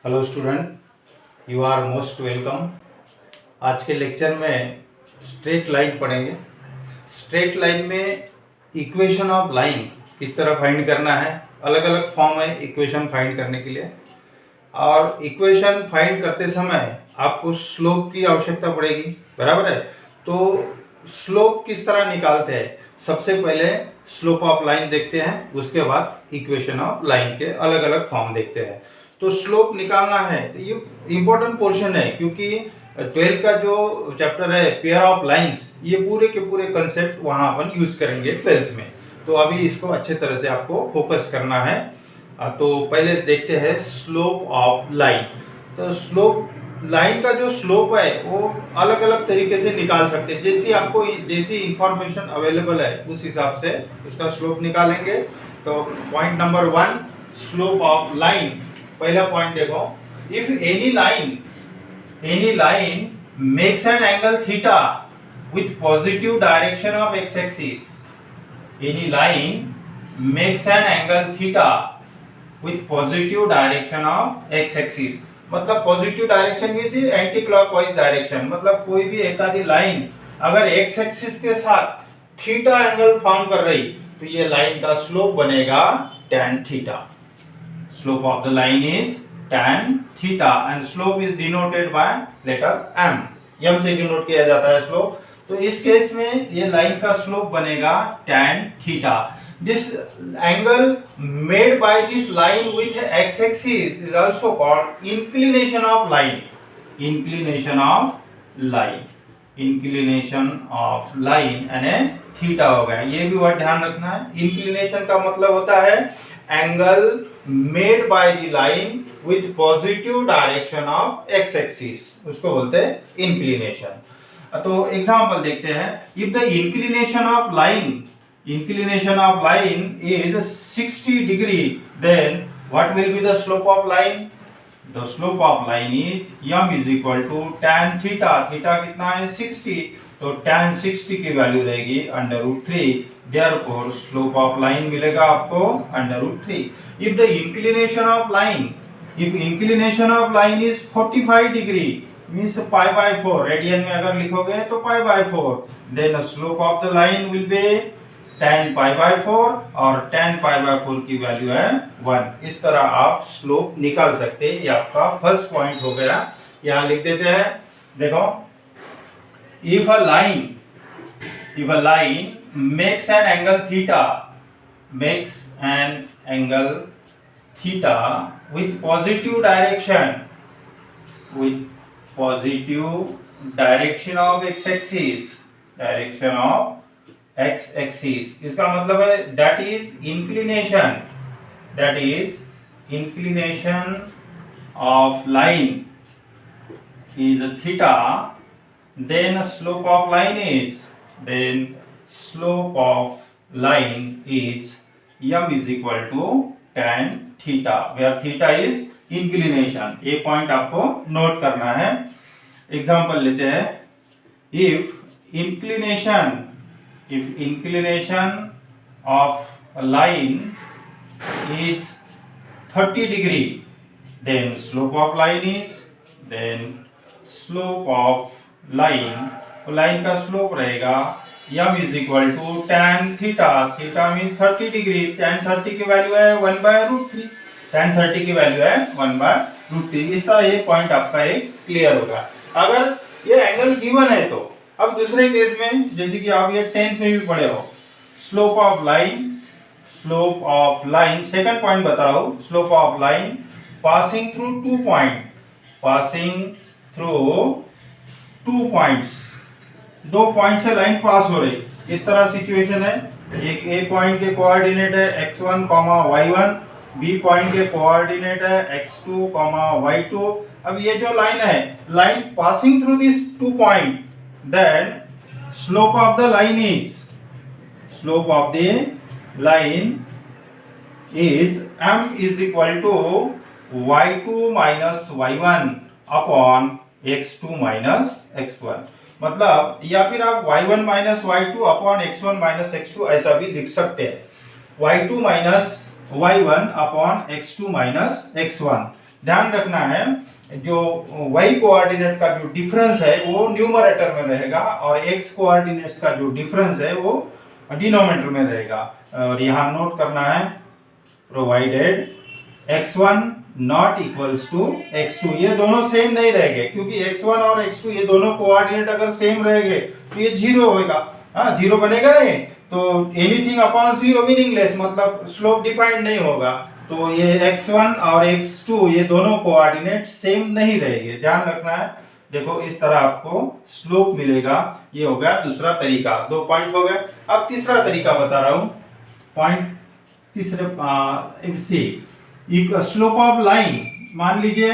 Hello student, you are most welcome. आज के lecture में स्ट्रेट लाइन पढ़ेंगे। स्ट्रेट लाइन में इक्वेशन ऑफ लाइन किस तरह फाइंड करना है। अलग अलग फॉर्म है इक्वेशन फाइंड करने के लिए, और इक्वेशन फाइंड करते समय आपको स्लोप की आवश्यकता पड़ेगी, बराबर है। तो स्लोप किस तरह निकालते हैं, सबसे पहले स्लोप ऑफ लाइन देखते हैं, उसके बाद इक्वेशन ऑफ लाइन के अलग अलग फॉर्म देखते हैं। तो स्लोप निकालना है तो ये इम्पोर्टेंट पोर्शन है, क्योंकि 12th का जो चैप्टर है पेयर ऑफ लाइंस, ये पूरे के पूरे कंसेप्ट वहाँ अपन यूज करेंगे 12th में। तो अभी इसको अच्छे तरह से आपको फोकस करना है। तो पहले देखते हैं स्लोप ऑफ लाइन। तो स्लोप लाइन का जो स्लोप है वो अलग अलग तरीके से निकाल सकते हैं, जैसी इंफॉर्मेशन अवेलेबल है उस हिसाब से उसका स्लोप निकालेंगे। तो point number 1, slope of line. पहला पॉइंट देखो, if any line makes an angle theta with positive direction of X axis, any line makes an angle theta with positive direction of X axis, मतलब positive direction means anti clockwise direction, मतलब कोई भी एक आधी line अगर x axis के साथ theta angle form कर रही तो ये लाइन का स्लोप बनेगा tan theta. Slope of the line is tan theta and slope is denoted by letter m। m से डिनोट किया जाता है स्लोप। तो इस केस में ये लाइन का स्लोप बनेगा tan theta. This angle made by this line with x-axis is also called inclination of line. Inclination of line. Inclination of line यानी थीटा हो गया। ये भी वर्ड ध्यान रखना है। Inclination का मतलब होता है angle made by the line with positive direction of x-axis, उसको बोलते हैं inclination। तो एग्जाम्पल देखते हैं। If the inclination of line is 60 degree, then what will be the slope of line? The slope of line is m is equal to tan theta। Theta कितना है 60, तो tan 60 की वैल्यू रहेगी √3। therefore slope of line मिलेगा आपको √3। if the inclination of line is 45 degree means π/4, radian में अगर लिखोगे तो π/4, then the slope of the line will be tan π/4 और tan π/4 की वैल्यू है 1। इस तरह आप स्लोप निकाल सकते हैं। ये आपका फर्स्ट पॉइंट हो गया, यहाँ लिख देते हैं। देखो, if a line makes an angle theta with positive direction of x-axis, इसका मतलब है that is inclination of line is theta, then slope of line is m is equal to tan theta, where theta is inclination। ये point आपको note करना है। Example लेते हैं। if inclination of a line is 30 degree, then slope of line का slope रहेगा m is equal to tan theta। Theta means 30 degree, tan 30 की value है 1/√3। tan 30 की वैल्यू है 1/√3। इस तरह ये पॉइंट आपका एक क्लियर होगा। अगर ये एंगल गिवन है तो अब दूसरे केस में, जैसे कि आप ये 10th में भी पढ़े हो, slope of line second point बता रहा हूं। Slope of line passing through two points, दो पॉइंट से लाइन पास हो रही, इस तरह सिचुएशन है। एक ए पॉइंट के कोऑर्डिनेट है x1, y1, बी पॉइंट के कोऑर्डिनेट है x2, y2। अब ये जो लाइन है, line passing through this two point, then slope of the line is m is equal to y2 minus y1 upon x2 minus x1। मतलब या फिर आप y1 minus y2 upon x1 minus x2 ऐसा भी लिख सकते हैं। y2 minus y1 upon x2 minus x1, ध्यान रखना है जो y कोऑर्डिनेट का जो डिफरेंस है वो न्यूमरेटर में रहेगा और x कोऑर्डिनेट्स का जो डिफरेंस है वो डिनोमिनेटर में रहेगा। और यहाँ नोट करना है provided x1 not equals to x2, ये दोनों सेम नहीं रहेंगे क्योंकि x1 और x2 ये दोनों कोऑर्डिनेट अगर सेम रहेंगे तो ये जीरो होगा। हाँ, जीरो बनेगा नहीं, तो एनीथिंग अपॉन जीरो मीनिंगलेस, मतलब स्लोप डिफाइंड नहीं होगा। तो ये x1 और x2 ये दोनों कोऑर्डिनेट सेम नहीं रहेंगे, ध्यान रखना है। देखो इस तरह आपको स्लोप मिलेगा। ये हो गया दूसरा तरीका, 2 पॉइंट हो गए। अब तीसरा तरीका बता रहा हूं, पॉइंट तीसरे सी स्लोप ऑफ लाइन। मान लीजिए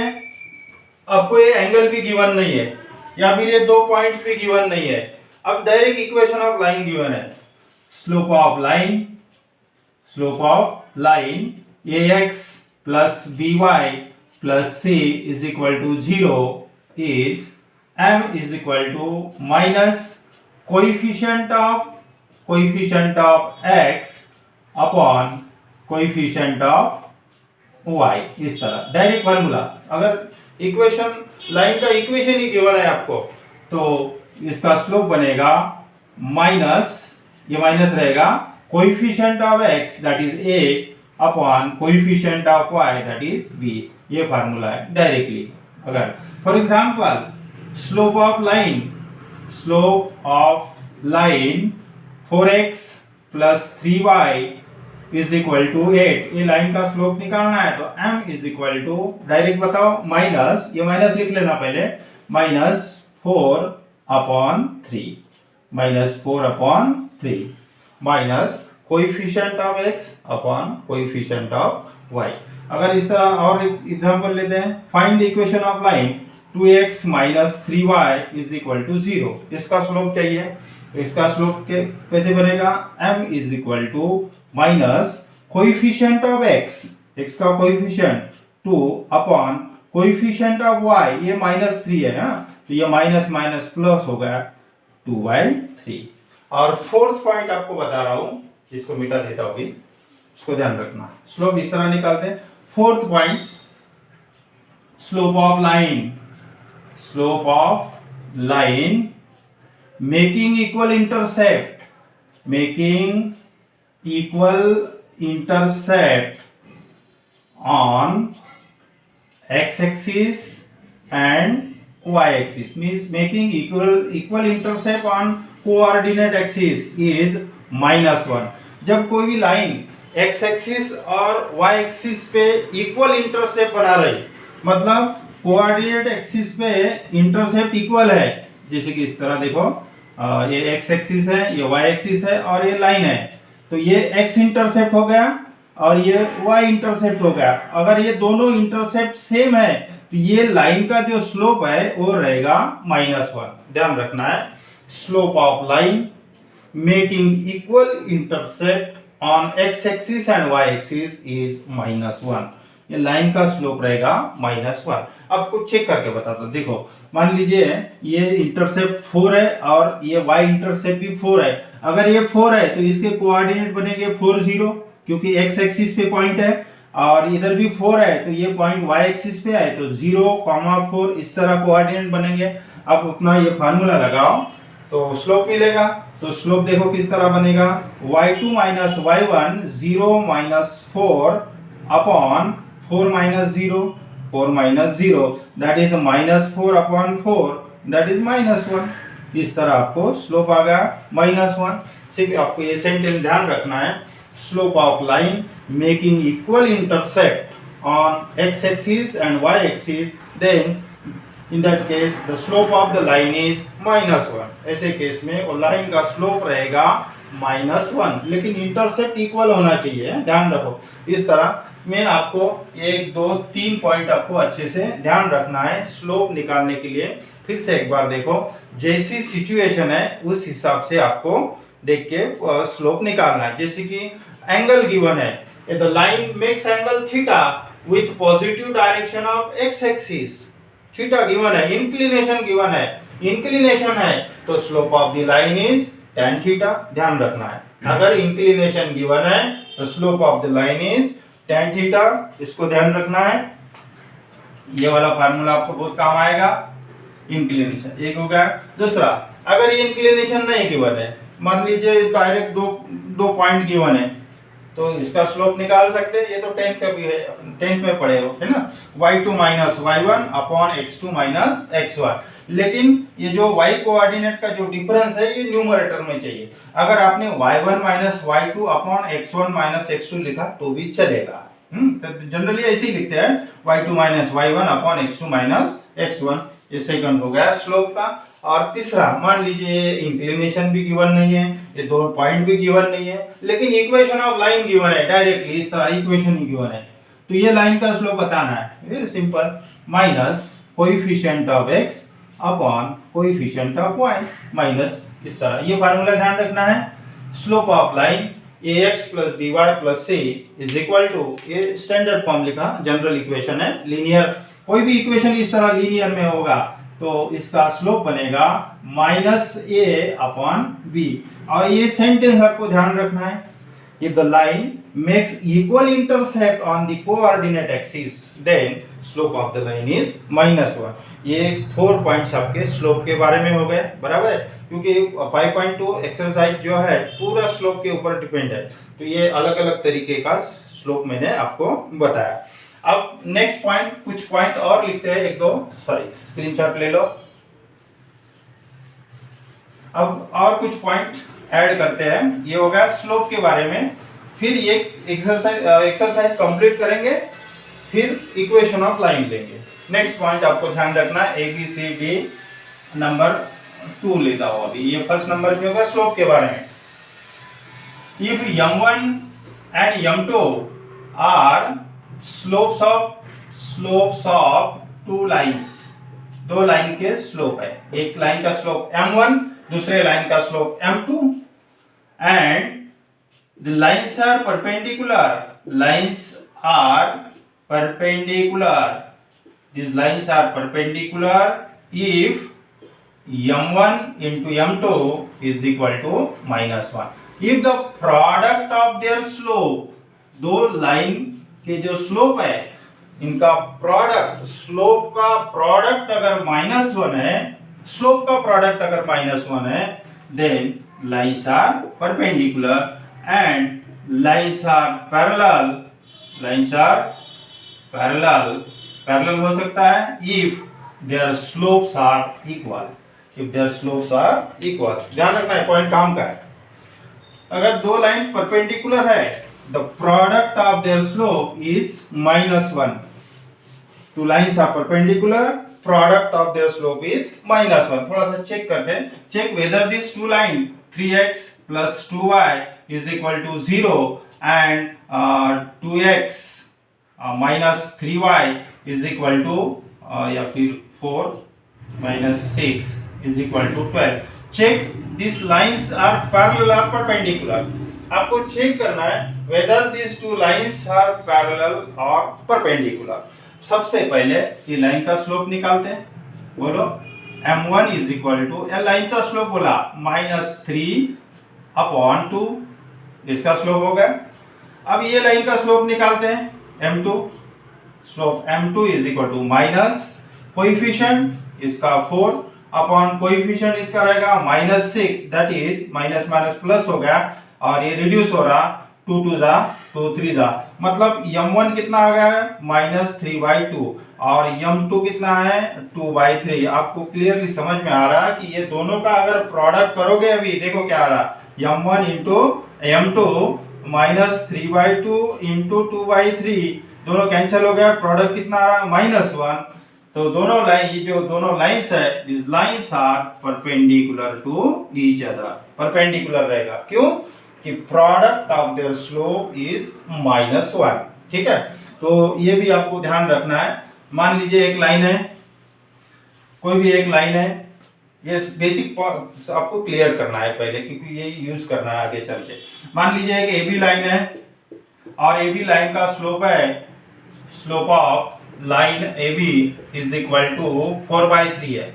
आपको ये एंगल भी गिवन नहीं है या फिर ये 2 पॉइंट भी गिवन नहीं है, अब direct equation of line given है। Slope of line ax plus by plus c is equal to 0 is m is equal to minus coefficient of x upon coefficient of y। इस तरह direct formula. अगर equation line का equation ही given है आपको तो इसका slope बनेगा minus, ये माइनस रहेगा, coefficient of x that is a upon coefficient of y that is b। ये फार्मूला है डायरेक्टली। अगर for example slope of line 4x plus 3y is equal to 8, ये लाइन का स्लोप निकालना है तो m is equal to direct बताओ minus, ये माइनस लिख लेना पहले, minus 4 upon 3 minus coefficient of x upon coefficient of y। अगर इस तरह और एक एग्जांपल लेते हैं, find the equation of line 2x minus 3y is equal to 0, इसका स्लोप चाहिए। तो इसका स्लोप के कैसे बनेगा, m is equal to minus coefficient of x का coefficient 2 upon coefficient of y, ये -3 है ना, तो ये माइनस माइनस प्लस हो गया 2/3। और फोर्थ पॉइंट आपको बता रहा हूं, इसको मिटा देता हूं, इसको ध्यान रखना। स्लोप इस तरह निकालते हैं। Fourth point slope of line making equal intercept on x axis and y axis, means making equal intercept on coordinate axis is -1। जब कोई भी लाइन x एक्सिस और y एक्सिस पे इक्वल इंटरसेप्ट बना रही, मतलब कोऑर्डिनेट एक्सिस पे intercept equal है, जैसे कि इस तरह देखो, ये x एक्सिस है, ये y एक्सिस है और ये लाइन है, तो ये x इंटरसेप्ट हो गया और ये y इंटरसेप्ट हो गया। अगर ये दोनों इंटरसेप्ट सेम है तो ये लाइन का जो स्लोप है वो रहेगा -1। ध्यान रखना है, slope of line making equal intercept on x axis and y axis is -1। ये लाइन का स्लोप रहेगा -1। अब कुछ चेक करके बताता हूं। देखो मान लीजिए ये इंटरसेप्ट 4 है और ये y इंटरसेप्ट भी 4 है। अगर ये 4 है तो इसके कोऑर्डिनेट बनेंगे 4 0, क्योंकि x एक्सिस पे पॉइंट है, और इधर भी 4 है तो ये पॉइंट y एक्सिस पे है, तो 0, 4 इस तरह कोऑर्डिनेट बनेंगे। अब अपना ये फार्मूला लगाओ तो स्लोप मिलेगा। तो स्लोप देखो किस तरह बनेगा, y2 minus y1 0 minus 4 upon 4 minus 0 that is -4 upon 4 that is -1। इस तरह आपको स्लोप आ गया -1। सिर्फ आपको ये सेंटेंस ध्यान रखना है, slope of line making equal intercept on x axis and y axis, then in that case the slope of the line is -1। ऐसे केस में वो लाइन का स्लोप रहेगा -1, लेकिन इंटरसेप्ट इक्वल होना चाहिए, ध्यान रखो। इस तरह मैं आपको 1 2 3 पॉइंट आपको अच्छे से ध्यान रखना है स्लोप निकालने के लिए। फिर से एक बार देखो, जैसी सिचुएशन है उस हिसाब से आपको देख के स्लोप निकालना है। जैसे कि एंगल गिवन है, the line makes angle theta with positive direction of x axis, theta given है, इंक्लिनेशन गिवन है, इंक्लिनेशन है तो slope of the line is tan theta. ध्यान रखना है, अगर इंक्लिनेशन गिवन है तो slope of the line is tan theta, इसको ध्यान रखना है। ये वाला फार्मूला आपको बहुत काम आएगा। इंक्लिनेशन एक हो गया। दूसरा, अगर ये इंक्लिनेशन नहीं गिवन है, मान लीजिए डायरेक्ट दो पॉइंट गिवन है, तो इसका स्लोप निकाल सकते हैं। ये तो 10th का भी है, 10th में पढ़े हो, है ना, y2 minus y1 upon x2 minus x1। लेकिन ये जो y कोऑर्डिनेट का जो डिफरेंस है ये न्यूमरेटर में चाहिए। अगर आपने y1 minus y2 upon x1 minus x2 लिखा तो भी चलेगा। तो जनरली ऐसे ही लिखते हैं, y2 minus y1 upon x2 minus x1। ये सेकंड हो गया स्लोप का। और तीसरा, मान लीजिए इंक्लिनेशन भी गिवन नहीं है, ये दो पॉइंट भी गिवन नहीं है, लेकिन इक्वेशन ऑफ लाइन गिवन है, डायरेक्टली इस तरह इक्वेशन ही गिवन है। तो ये लाइन का स्लोप बताना है, very simple, minus coefficient of x upon coefficient of y, minus इस तरह। ये फार्मूला ध्यान रखना है। Slope of line ax plus by plus c is equal to, ये स्टैंडर्ड फॉर्म लिखा, जनरल इक्वेशन है, लीनियर, कोई भी इक्वेशन इस तरह लीनियर में होगा तो इसका स्लोप बनेगा माइनस ए अपॉन बी। और ये सेंटेंस आपको ध्यान रखना है, if the line makes equal intercept on the coordinate axis then slope of the line is -1। ये 4 पॉइंट्स आपके स्लोप के बारे में हो गए, बराबर है, क्योंकि 5.2 एक्सरसाइज जो है पूरा स्लोप के ऊपर डिपेंड है। तो ये अलग अलग तरीके का स्लोप मैंने आपको बताया। अब नेक्स्ट पॉइंट, कुछ पॉइंट और लिखते हैं, एक दो, सॉरी स्क्रीनशॉट ले लो। अब और कुछ पॉइंट ऐड करते हैं। ये हो गया स्लोप के बारे में। फिर ये एक्सरसाइज कंप्लीट करेंगे, फिर इक्वेशन ऑफ लाइन लेंगे। नेक्स्ट पॉइंट आपको ध्यान रखना है, ABCD नंबर 2 लेता हूं अभी। ये फर्स्ट नंबर पे होगा स्लोप के बारे में। If m1 and m2 are slopes of two lines, दो लाइन के स्लोप है, एक लाइन का स्लोप m1, दूसरे लाइन का slope m2, and the lines are perpendicular, these lines are perpendicular if m1 into m2 is equal to -1। if the product of their slope, दो line के जो slope है इनका प्रोडक्ट, स्लोप का product अगर -1 है, स्लोप का प्रोडक्ट अगर -1 है, then lines are perpendicular and lines are parallel. Parallel हो सकता है if their slopes are equal, ध्यान रखना है, पॉइंट काम का है। अगर दो लाइन परपेंडिकुलर है, the product of their slope is -1। Two lines are perpendicular, product of their slope is -1। थोड़ा सा चेक करते हैं, check whether this two line 3x plus 2y is equal to 0 and 2x minus 3y is equal to या फिर 4 minus 6 is equal to 12। check these lines are parallel or perpendicular। आपको check करना है whether these two lines are parallel or perpendicular। सबसे पहले ये line का slope निकालते हैं, बोलो m1 is equal to, या लाइन का स्लोप बोला -3 अपॉन 2, इसका स्लोप हो गया। अब ये लाइन का स्लोप निकालते हैं m2, slope m2 is equal to minus coefficient इसका 4 अपॉन कोएफिशिएंट इसका रहेगा -6, that is minus minus plus हो गया और ये रिड्यूस हो रहा, 2 2 जा 2 3 जा, मतलब m1 कितना आ गया है -3/2 और m2 कितना है 2/3। आपको क्लियरली समझ में आ रहा है कि ये दोनों का अगर प्रोडक्ट करोगे, अभी देखो क्या आ रहा, m1 इंटू m2 -3/2 इंटू 2/3, दोनों कैंसिल हो गया, प्रोडक्ट कितना आ रहा -1। तो दोनों लाइन, ये जो दोनों लाइंस है, this lines are perpendicular to each other, perpendicular रहेगा, क्यों कि product of their slope is -1। ठीक है, तो ये भी आपको ध्यान रखना है। मान लीजिए एक लाइन है, कोई भी एक लाइन है, ये बेसिक आपको क्लियर करना है पहले, क्योंकि ये यूज करना है आगे चल के। मान लीजिए एक AB लाइन है और AB लाइन का स्लोप है, slope of line AB is equal to 4/3 है।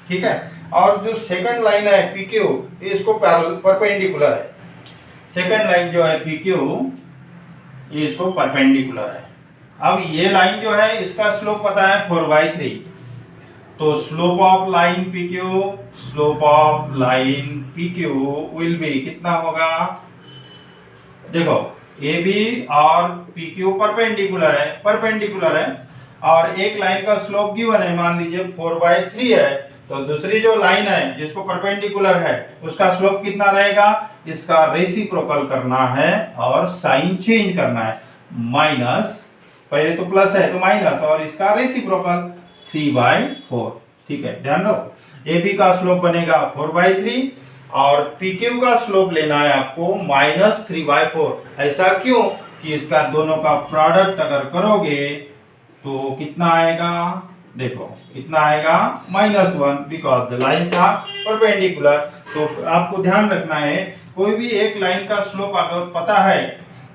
ठीक है, और जो सेकंड लाइन है PQ, इसको परपेंडिकुलर है, सेकंड लाइन जो है PQ ये इसको परपेंडिकुलर है। अब ये लाइन जो है इसका स्लोप पता है 4/3, तो slope of line P Q will be कितना होगा? देखो ए बी और पी क्यू परपेंडिकुलर है और एक लाइन का स्लोप गिवन है, मान लीजिए 4/3 है, तो दूसरी जो लाइन है जिसको परपेंडिकुलर है उसका स्लोप कितना रहेगा? इसका रेसिप्रोकल करना है और साइन चेंज करना है, माइनस, पहले तो प्लस है तो माइनस, और इसका रेसिप्रोकल 3/4। ठीक है, ध्यान रखो ए बी का स्लोप बनेगा 4/3 और पी क्यू का स्लोप लेना है आपको -3/4। ऐसा क्यों? कि इसका दोनों का प्रोडक्ट अगर करोगे तो कितना आएगा? देखो कितना आएगा? -1, because the lines are perpendicular. तो आपको ध्यान रखना है, कोई भी एक लाइन का स्लोप अगर पता है,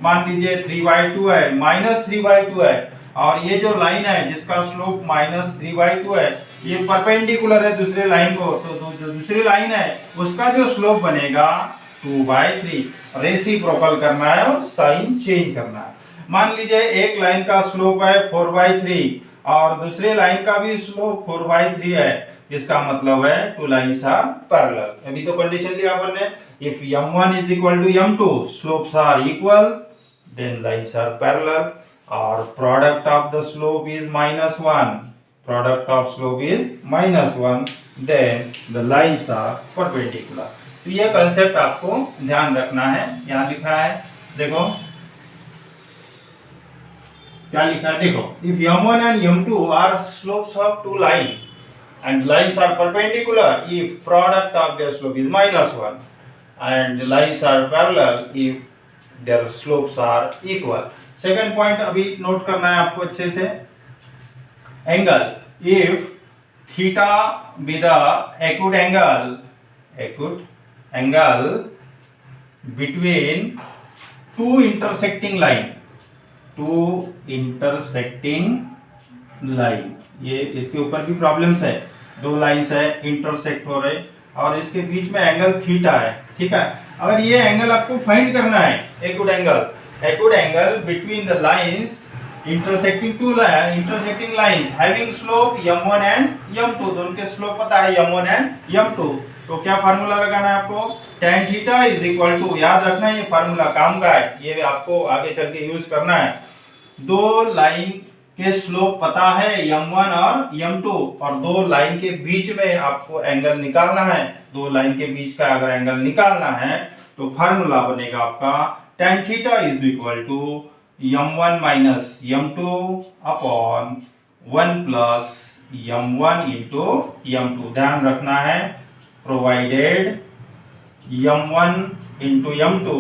मान लीजिए 3/2 है, -3/2 है, और ये जो लाइन है जिसका स्लोप -3/2 है ये परपेंडिकुलर है दूसरे लाइन को, तो जो दूसरी लाइन है उसका जो स्लोप बनेगा 2/3। रेसिप्रोकल करना है और साइन चेंज करना है। मान लीजिए एक लाइन का स्लोप है 4/3 और दूसरे लाइन का भी स्लोप 4/3 है, इसका मतलब है टू लाइन्स आर पैरेलल। अभी तो कंडीशन लिया अपन ने, if m1 is equal to m2 slopes are equal then lines are parallel, or product of the slope is -1, then the lines are perpendicular। तो ये कंसेप्ट आपको ध्यान रखना है। यहाँ लिखा है, देखो क्या लिखा है, देखो if m1 and m2 are slopes of two line and lines are perpendicular if product of their slope is -1 and the lines are parallel if their slopes are equal। Second point अभी note करना है आपको अच्छे से, angle, if theta be the acute angle between two intersecting line, ये इसके ऊपर भी प्रॉब्लम्स है, दो लाइंस है इंटरसेक्ट हो रहे और इसके बीच में एंगल थीटा है। ठीक है, अगर ये एंगल आपको फाइंड करना है, acute angle between the lines intersecting lines having slope m1 and m2, दोनों के स्लोप पता है m1 and m2, तो क्या फार्मूला लगाना है आपको? tan theta is equal to, याद रखना है ये फार्मूला काम का है, ये आपको आगे चल के यूज करना है। दो लाइन के स्लोप पता है m1 और m2 और दो लाइन के बीच में आपको एंगल निकालना है, दो लाइन के बीच का अगर एंगल निकालना है तो फार्मूला बनेगा आपका tan theta is equal to m1 minus m2 upon 1 plus m1 into m2। ध्यान रखना है, provided m1 into m2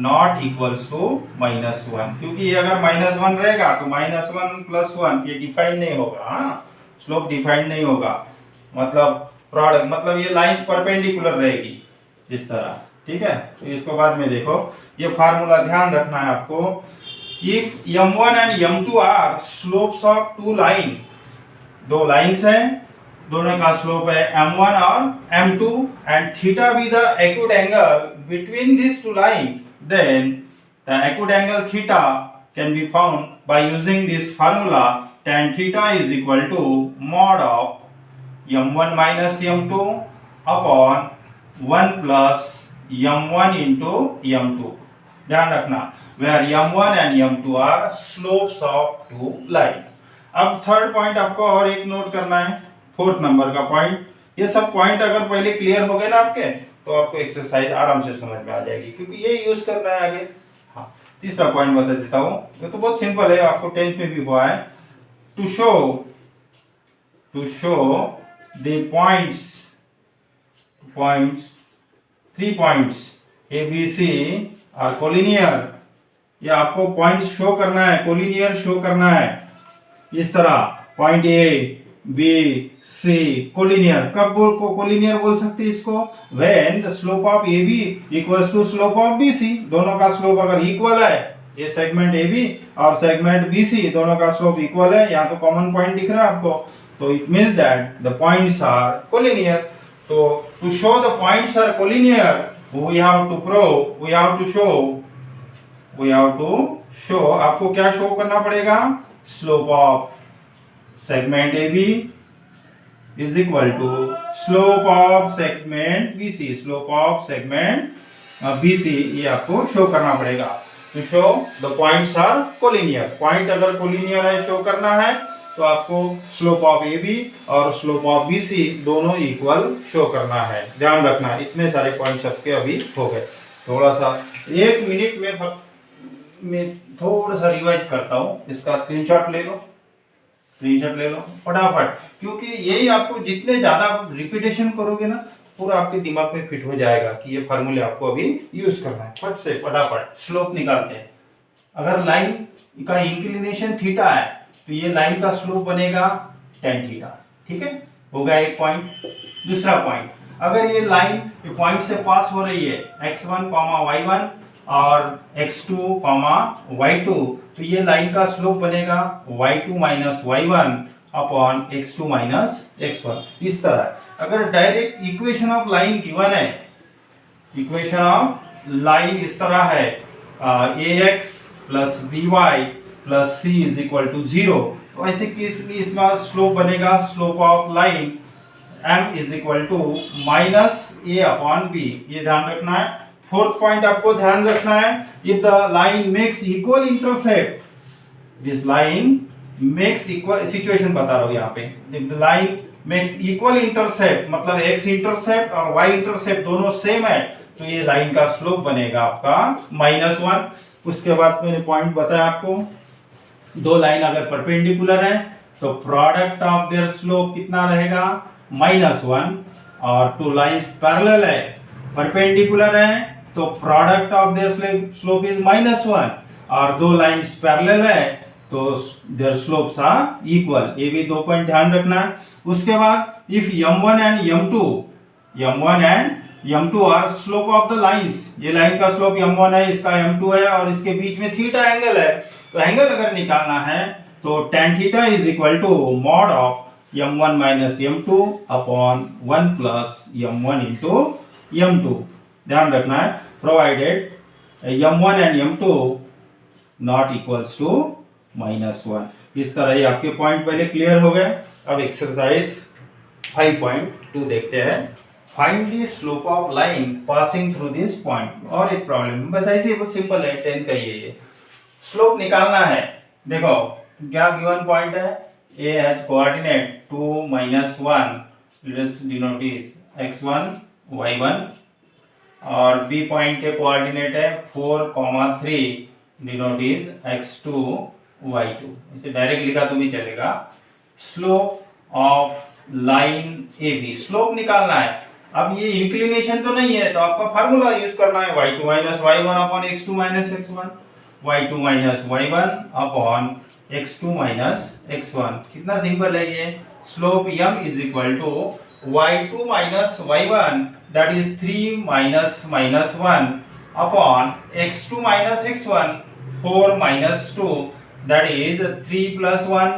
not equals to -1, क्योंकि ये अगर -1 रहेगा तो -1 + 1 ये डिफाइन नहीं होगा, स्लोप डिफाइन नहीं होगा, मतलब प्रोडक्ट, मतलब ये लाइंस परपेंडिकुलर रहेगी इस तरह। ठीक है, तो इसको बाद में देखो, ये फार्मूला ध्यान रखना है आपको। If m1 and m2 are slopes of two line, दो लाइंस हैं, दोनों का स्लोप है m1 और m2 and theta be the acute angle between this two line, then the acute angle theta can be found by using this formula tan theta is equal to mod of m1 minus m2 upon 1 plus m1 into m2। ध्यान रखना, where m1 and m2 are slopes of two line। अब third point आपको और एक note करना है, fourth number का point. ये सब पॉइंट अगर पहले क्लियर हो गए ना आपके, तो आपको एक्सरसाइज आराम से समझ में आ जाएगी, क्योंकि ये यूज करना है आगे। हाँ, तीसरा पॉइंट बता देता हूँ, ये तो बहुत सिंपल है, आपको 10th में भी हुआ है। To show the points 3 points A B C are collinear, ये आपको पॉइंट शो करना है, कोलिनियर शो करना है इस तरह, point A B C collinear. कब को कोलिनियर बोल सकते हैं इसको? When the slope of A B equals to slope of B C, दोनों का स्लोप अगर इक्वल है, ये सेगमेंट ए बी और सेगमेंट बी सी दोनों का स्लोप इक्वल है, यहाँ तो कॉमन पॉइंट दिख रहा है आपको, तो it means that the points are collinear. तो to show the points are collinear we have to show, आपको क्या शो करना पड़ेगा, slope of segment A B is equal to slope of segment B C, slope of segment B C, ये आपको show करना पड़ेगा। तो show the points are collinear, point अगर कोलिनियर है शो करना है तो आपको स्लोप ऑफ ए बी और स्लोप ऑफ बी सी दोनों इक्वल शो करना है। ध्यान रखना, इतने सारे पॉइंट्स आपके अभी हो गए। थोड़ा सा 1 मिनट में मैं थोड़ा सा रिवाइज करता हूँ, इसका स्क्रीनशॉट ले लो, स्क्रीनशॉट ले लो फटाफट, क्योंकि यही आपको जितने ज्यादा रिपीटेशन करोगे ना पूरा आपके दिमाग में फिट हो जाएगा कि ये फार्मूले आपको अभी यूज करना है। फट से फटाफट स्लोप निकालते हैं। अगर लाइन का इंक्लिनेशन थीटा है तो ये लाइन का स्लोप बनेगा tan थीटा, ठीक है, हो गया एक पॉइंट। दूसरा पॉइंट, अगर ये लाइन पॉइंट से पास हो रही है x1, y1 और x2, y2, तो ये लाइन का स्लोप बनेगा y2 minus y1 upon x2 minus x1। इस तरह अगर direct equation of line given है, इक्वेशन ऑफ लाइन इस तरह है ax plus by plus c is equal to 0, तो ऐसे केस में इसका स्लोप बनेगा slope of line m is equal to minus a upon b, ये ध्यान रखना है। फोर्थ पॉइंट आपको ध्यान रखना है, if the line makes equal intercept, this line makes equal, situation बता रहा हूं यहाँ पे, if the line makes equal intercept मतलब x इंटरसेप्ट और y इंटरसेप्ट दोनों सेम है, तो ये लाइन का स्लोप बनेगा आपका -1। उसके बाद मैंने पॉइंट बताया आपको, दो लाइन अगर परपेंडिकुलर है तो प्रोडक्ट ऑफ देयर स्लोप कितना रहेगा -1, और टू लाइंस पैरेलल है परपेंडिकुलर है तो product of their slope is -1, और दो लाइंस पैरेलल है तो देयर स्लोप्स आर इक्वल, ये भी 2 पॉइंट ध्यान रखना है। उसके बाद if m1 and m2 are slope of the lines, ये लाइन का स्लोप m1 है, इसका m2 है और इसके बीच में थीटा एंगल है, तो एंगल अगर निकालना है तो tan theta is equal to mod of m1 minus m2 upon 1 plus m1 into m2। ध्यान रखना है, provided m1 and m2 not equals to -1। इस तरह ही आपके पॉइंट पहले क्लियर हो गए। अब एक्सरसाइज 5.2 देखते हैं। Find the slope of line passing through this point. और एक प्रॉब्लम, बस ऐसे ही बहुत सिंपल है, 10 का ही है ये। स्लोप निकालना है, देखो क्या गिवन पॉइंट है, A has coordinate 2 -1, late us denote is x1 y1, और बी पॉइंट के कोऑर्डिनेट है 4, 3, डिनोट इज x2 y2। इसे डायरेक्ट लिखा तो भी चलेगा। Slope of line A B, slope निकालना है। अब ये इंक्लिनेशन तो नहीं है तो आपका फार्मूला यूज करना है, y2 minus y1 upon x2 minus x1, y2 minus y1 upon x2 minus x1। कितना सिंपल है ये। Slope m is equal to y2 minus y1 that is 3 minus -1 upon x2 minus x1 4 minus 2 that is 3 plus 1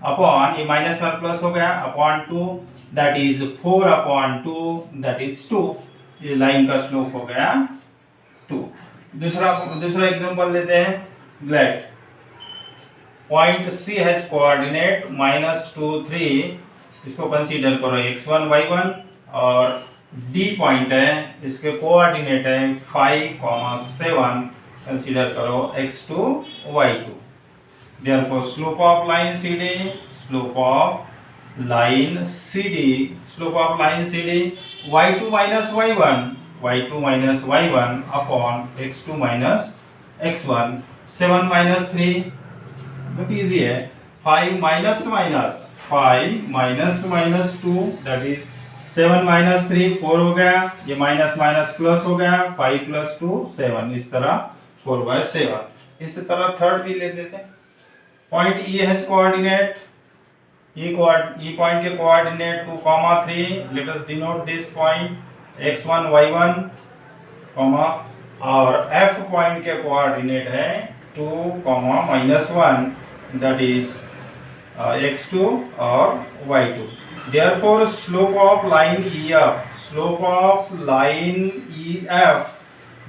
upon, ये -1 plus हो गया upon 2 that is 4 upon 2 that is 2। ये line का slope हो गया 2। दूसरा एग्जांपल लेते हैं। Let point C has coordinate -2, 3, इसको कंसीडर करो x1 y1, और D पॉइंट है, इसके कोऑर्डिनेट है 5, 7, कंसीडर करो x2 y2। Therefore slope of line CD, slope of line CD, slope of line CD y2 minus y1 upon x2 minus x1। 7 minus 3 बहुत easy है, 5 minus 2 that is 7 minus 3 4 हो गया, ये minus minus plus हो गया, 5 plus 2 7, इस तरह 4/7। इसी तरह थर्ड भी ले लेते हैं। Point E has coordinate, E point के coordinate 2, 3, let us denote this point x1 y1, और F पॉइंट के कोऑर्डिनेट है 2, -1 दैट इज x2 और y2। Therefore slope of line EF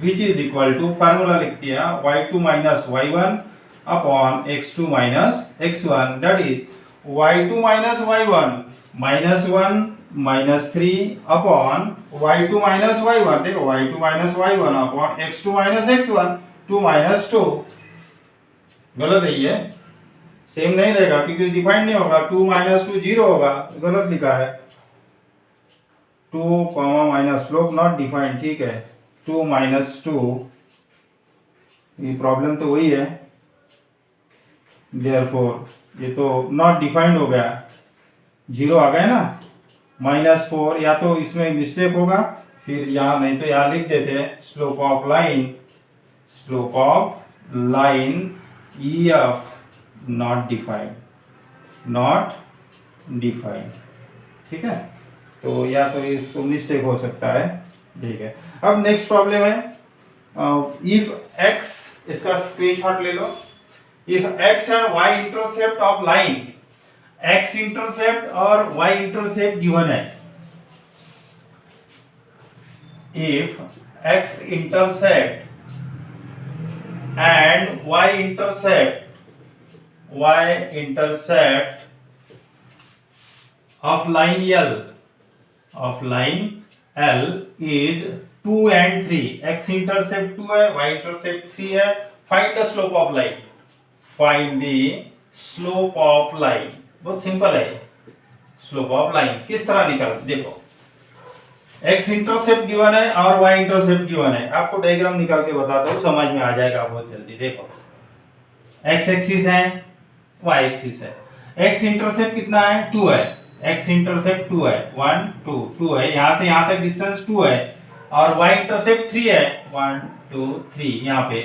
which is equal to, formula लिख दिया y2 minus y1 upon x2 minus x1, that is y2 minus y1 minus 1 minus 3 upon y2 minus y1, देखो y2 minus y1 upon x2 minus x1, 2 minus 2। गलत है ये, same नहीं रहेगा क्योंकि defined नहीं होगा। 2 माइनस 2 0 होगा, गलत लिखा है। 2 comma minus slope not defined, ठीक है। 2 माइनस 2, ये प्रॉब्लम तो वही है, देयरफॉर ये तो नॉट डिफाइंड हो गया, 0 आ गया ना। माइनस 4, या तो इसमें मिस्टेक होगा, फिर यहाँ नहीं तो यहाँ लिख देते हैं slope of line, slope of line EF not defined, not defined, ठीक है। तो या तो इसको मिस्टेक हो सकता है, ठीक है। अब नेक्स्ट प्रॉब्लम है, इफ x, इसका स्क्रीनशॉट ले लो। If x and y intercept of line, x intercept और y इंटरसेप्ट गिवन है। If x intercept and y intercept of line L is 2 and 3, x intercept 2 है, y intercept 3 है। Find the slope of line, find the slope of line, बहुत simple है। Slope of line किस तरह निकाल, देखो x intercept given है और y इंटरसेप्ट गिवन है। आपको डायग्राम निकाल के बताता हूँ, समझ में आ जाएगा बहुत जल्दी। देखो x एक्सिस है, y एक्सिस है। x इंटरसेप्ट कितना है, 2 है, x इंटरसेप्ट 2 है, 1 2 2 है, यहाँ से यहाँ तक डिस्टेंस 2 है। और y इंटरसेप्ट 3 है, 1 2 3, यहाँ पे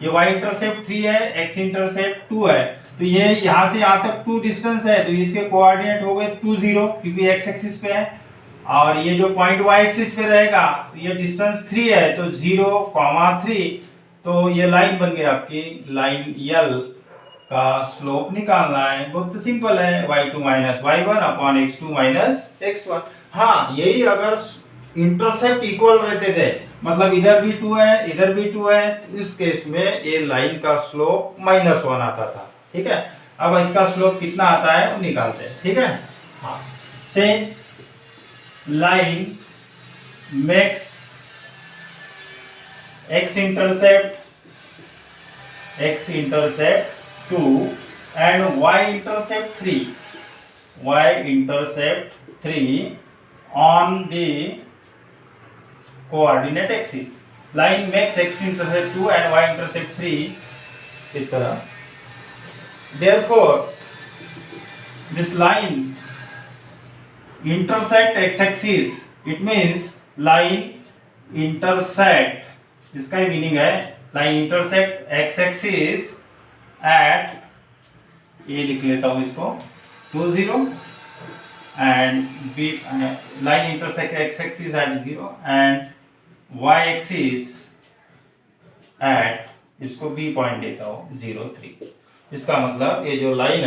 ये y इंटरसेप्ट 3 है, x इंटरसेप्ट 2 है। तो ये यहाँ से यहाँ तक 2 डिस्टेंस है, तो इसके कोऑर्डिनेट हो गए 2 0, क्योंकि x एक्सिस पे है। और ये जो पॉइंट y एक्सिस पे रहेगा, तो ये डिस्टेंस 3 है, तो 0, 3, तो ये लाइन बन गई आपकी। लाइन L का स्लोप निकालना है, बहुत सिंपल है, y2 minus y1 upon x2 minus x1। हाँ, यही अगर इंटरसेप्ट इक्वल रहते थे, मतलब इधर भी 2 है इधर भी 2 है, तो इस केस में ये लाइन का स्लोप -1 आता था, ठीक है। अब इसका स्लोप कितना आता है वो निकालते हैं, ठीक है। हाँ, since line makes x intercept 2 and y intercept 3 on the coordinate axis. Line makes x intercept 2 and y intercept 3 इस तरह। Therefore this line intersect x axis, it means line intersect, इसका ही मीनिंग है line intersect x axis at, ये लिख लेता हूँ इसको 2 0, and b line intersect x axis at 0 and y axis at, इसको b पॉइंट देता हूँ 0 3। इसका मतलब ये जो लाइन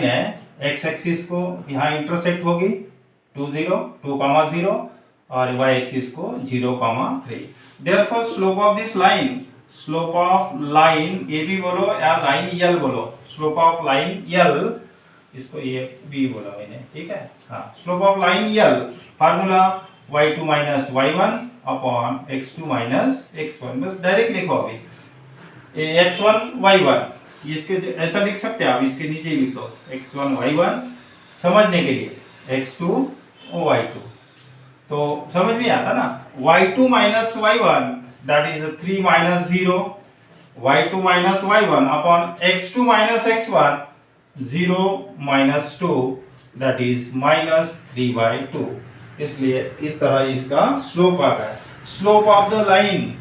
है x एक्सिस को यहाँ इंटरसेक्ट होगी 2 0 और y एक्सिस को 0 3। Therefore slope of this line, slope of line A B बोलो या लाइन L बोलो, स्लोप ऑफ लाइन L, इसको ए बी बोला मैंने, ठीक है। हाँ, slope of line L, formula y2 minus y1 upon x2 minus x1, बस डायरेक्ट लिखो अभी। x1 y1, इसके ऐसा लिख सकते हैं आप, इसके नीचे ही लिख दो x1 y1 समझने के लिए, x2 y2, तो समझ में आता ना। y2 minus y1 that is 3 minus 0, y2 minus y1 upon x2 minus x1 0 minus 2 that is -3/2। इसलिए इस तरह इसका स्लोप आता है। Slope of the line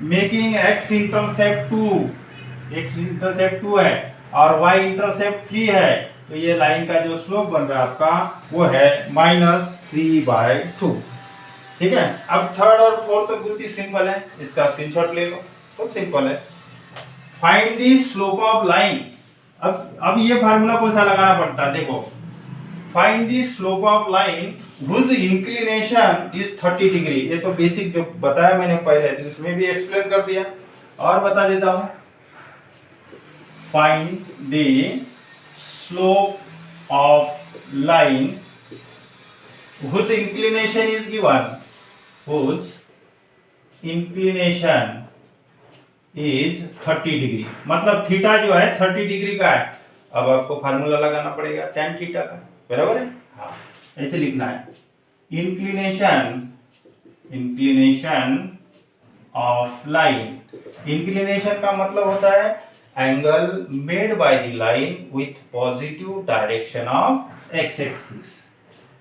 making x intercept 2, x intercept 2 है और y इंटरसेप्ट 3 है, तो ये लाइन का जो स्लोप बन रहा है आपका वो है -3/2, ठीक है। अब थर्ड और फोर्थ तो बहुत ही सिंपल है, इसका स्क्रीनशॉट ले लो, बहुत सिंपल है। Find the slope of line, अब ये फार्मूला कौन सा लगाना पड़ता है, देखो find the slope of line whose inclination is 30 degree. ये तो बेसिक जो बताया मैंने पहले, तो इसमें भी एक्सप्लेन कर दिया और बता देता हूं। Find the slope of line whose inclination is given. Whose inclination is 30 degree, मतलब थीटा जो है 30 डिग्री का है। अब आपको फार्मूला लगाना पड़ेगा tan थीटा का, बराबर है। हाँ, ऐसे लिखना है इंक्लिनेशन ऑफ लाइन। इंक्लिनेशन का मतलब होता है angle made by the line with positive direction of X axis,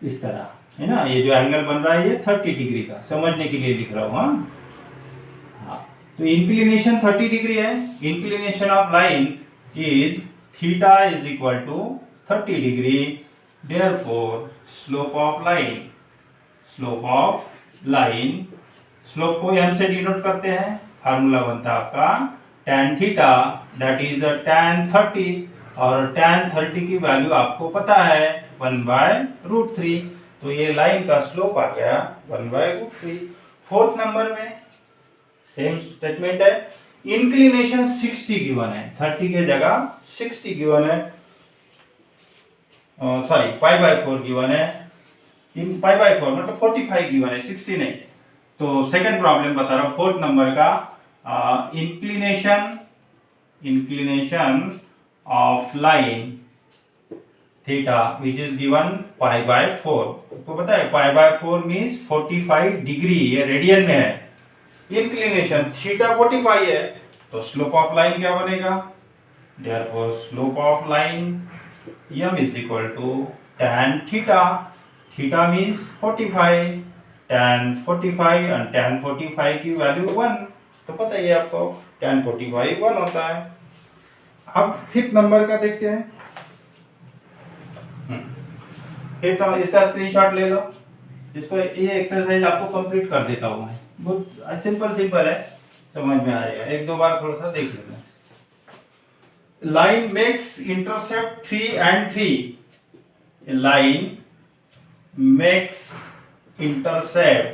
इस तरह है ना। ये जो एंगल बन रहा है ये 30 डिग्री का, समझने के लिए लिख रहा हूं। हाँ, तो इंक्लिनेशन 30 डिग्री है। Inclination of line is theta is equal to 30 degree. Therefore slope of line, slope को हम से डिनोट करते हैं, फार्मूला बनता है आपका tan theta, that is tan 30, और tan 30 की वैल्यू आपको पता है 1/√3। तो ये लाइन का स्लोप आ गया 1/√3। फोर्थ नंबर में सेम स्टेटमेंट है, इंक्लिनेशन 60 गिवन है, 30 के जगह 60 गिवन है, सॉरी π/4 गिवन है। इन π/4 मतलब 45 गिवन है, 60 नहीं। तो सेकंड प्रॉब्लम बता रहा हूं, फोर्थ नंबर का, inclination of line theta which is given π/4। तो पता है π/4 मींस 45 डिग्री, ये रेडियन में है। इंक्लिनेशन थीटा 45 है, तो स्लोप ऑफ लाइन क्या बनेगा? Therefore slope of line m is equal to tan theta, theta means 45, tan 45 और tan 45 की वैल्यू 1, तो पता ही है आपको tan 45 1 होता है। अब फिफ्थ नंबर का देखते हैं। फिफ्थ नंबर, इसका स्क्रीनशॉट ले लो, इसको ये एक्सरसाइज आपको कंप्लीट कर देता हूं मैं, बहुत सिंपल है, समझ में आएगा, एक दो बार थोड़ा सा देख लेना। Line makes intercept 3 and 3, line makes intercept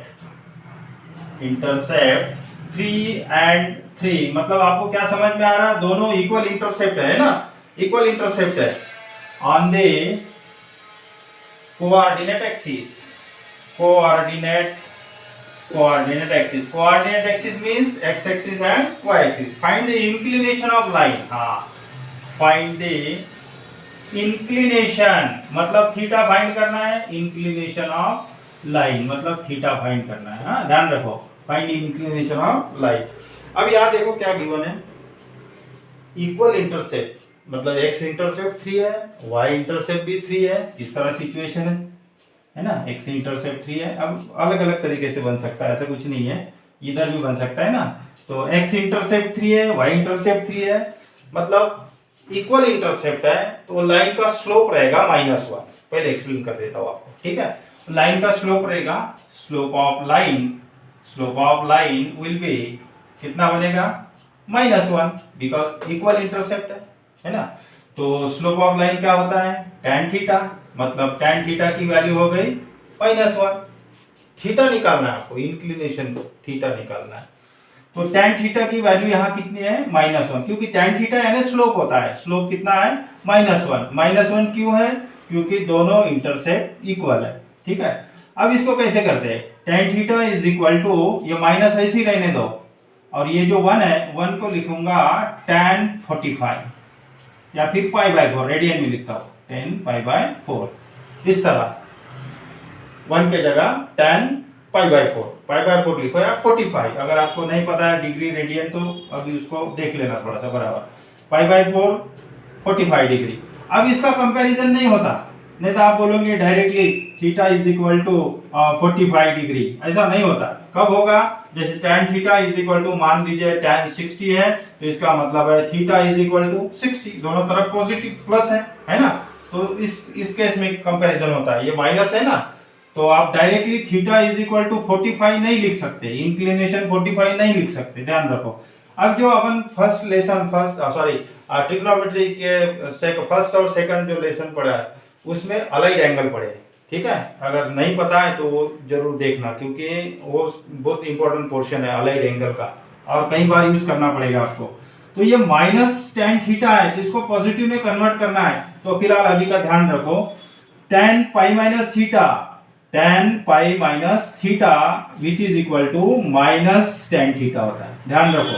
3 and 3, मतलब आपको क्या समझ में आ रहा है? दोनों इक्वल इंटरसेप्ट है ना, इक्वल इंटरसेप्ट है on the coordinate axis. Coordinate axis means x axis and y axis. Find the inclination of line. हाँ, फाइंड द इंक्लिनेशन मतलब थीटा फाइंड करना है, इंक्लिनेशन ऑफ लाइन मतलब थीटा फाइंड करना है। हाँ, ध्यान रखो, फाइंड इंक्लिनेशन ऑफ लाइन। अब यहां देखो क्या गिवन है, इक्वल इंटरसेप्ट मतलब x इंटरसेप्ट 3 है, y इंटरसेप्ट भी 3 है, इस तरह सिचुएशन है ना। x इंटरसेप्ट 3 है, अब अलग अलग तरीके से बन सकता है, ऐसा कुछ नहीं है, इधर भी बन सकता है ना। तो x इंटरसेप्ट 3 है, y इंटरसेप्ट 3 है, मतलब इक्वल इंटरसेप्ट है, तो लाइन का स्लोप रहेगा -1। पहले एक्सप्लेन कर देता हूं आपको, ठीक है। लाइन का स्लोप रहेगा, slope of line will be कितना बनेगा? -1, बिकॉज इक्वल इंटरसेप्ट है ना। तो स्लोप ऑफ लाइन क्या होता है? tan थीटा, मतलब tan थीटा की वैल्यू हो गई -1। थीटा निकालना है आपको, इंक्लिनेशन थीटा निकालना है। तो tan थीटा की वैल्यू यहाँ कितनी है? -1, क्योंकि tan थीटा यानी स्लोप होता है, स्लोप कितना है? -1। -1 क्यों है? क्योंकि दोनों इंटरसेप्ट इक्वल है, ठीक है। अब इसको कैसे करते हैं? tan theta is equal to, ये माइनस ऐसे ही रहने दो, और ये जो 1 है 1 को लिखूंगा tan 45 या फिर π/4, रेडियन में लिखता हूँ 10 π/4, इस तरह 1 के जगह tan π/4 लिखो या 45, अगर आपको नहीं पता है डिग्री रेडियन तो अभी उसको देख लेना थोड़ा सा, बराबर π/4 45 डिग्री। अब इसका कंपैरिजन नहीं होता, नहीं तो आप बोलोगे directly theta is equal to 45 degree, ऐसा नहीं होता। कब होगा? जैसे tan theta is equal to, मान लीजिए tan 60 है, तो इसका मतलब है थीटा इज इक्वल टू 60, दोनों तरफ पॉजिटिव प्लस है ना। तो इस केस में कंपैरिजन होता है, ये माइनस है ना, तो आप directly theta is equal to 45 नहीं लिख सकते, इंक्लिनेशन 45 नहीं लिख सकते, ध्यान रखो। अब जो अपन ट्रिग्नोमेट्री के फर्स्ट और सेकंड जो लेसन पढ़ा है उसमें अलाइड एंगल पढ़े, ठीक है, अगर नहीं पता है तो वो जरूर देखना, क्योंकि वो बहुत इंपॉर्टेंट पोर्शन है अलाइड एंगल का, और कई बार यूज करना पड़ेगा आपको। तो ये माइनस टेन थीटा है, तो इसको पॉजिटिव में कन्वर्ट करना है। तो फिलहाल अभी का ध्यान रखो, tan pi minus theta, tan pi minus theta which is equal to minus tan theta होता है। ध्यान रखो,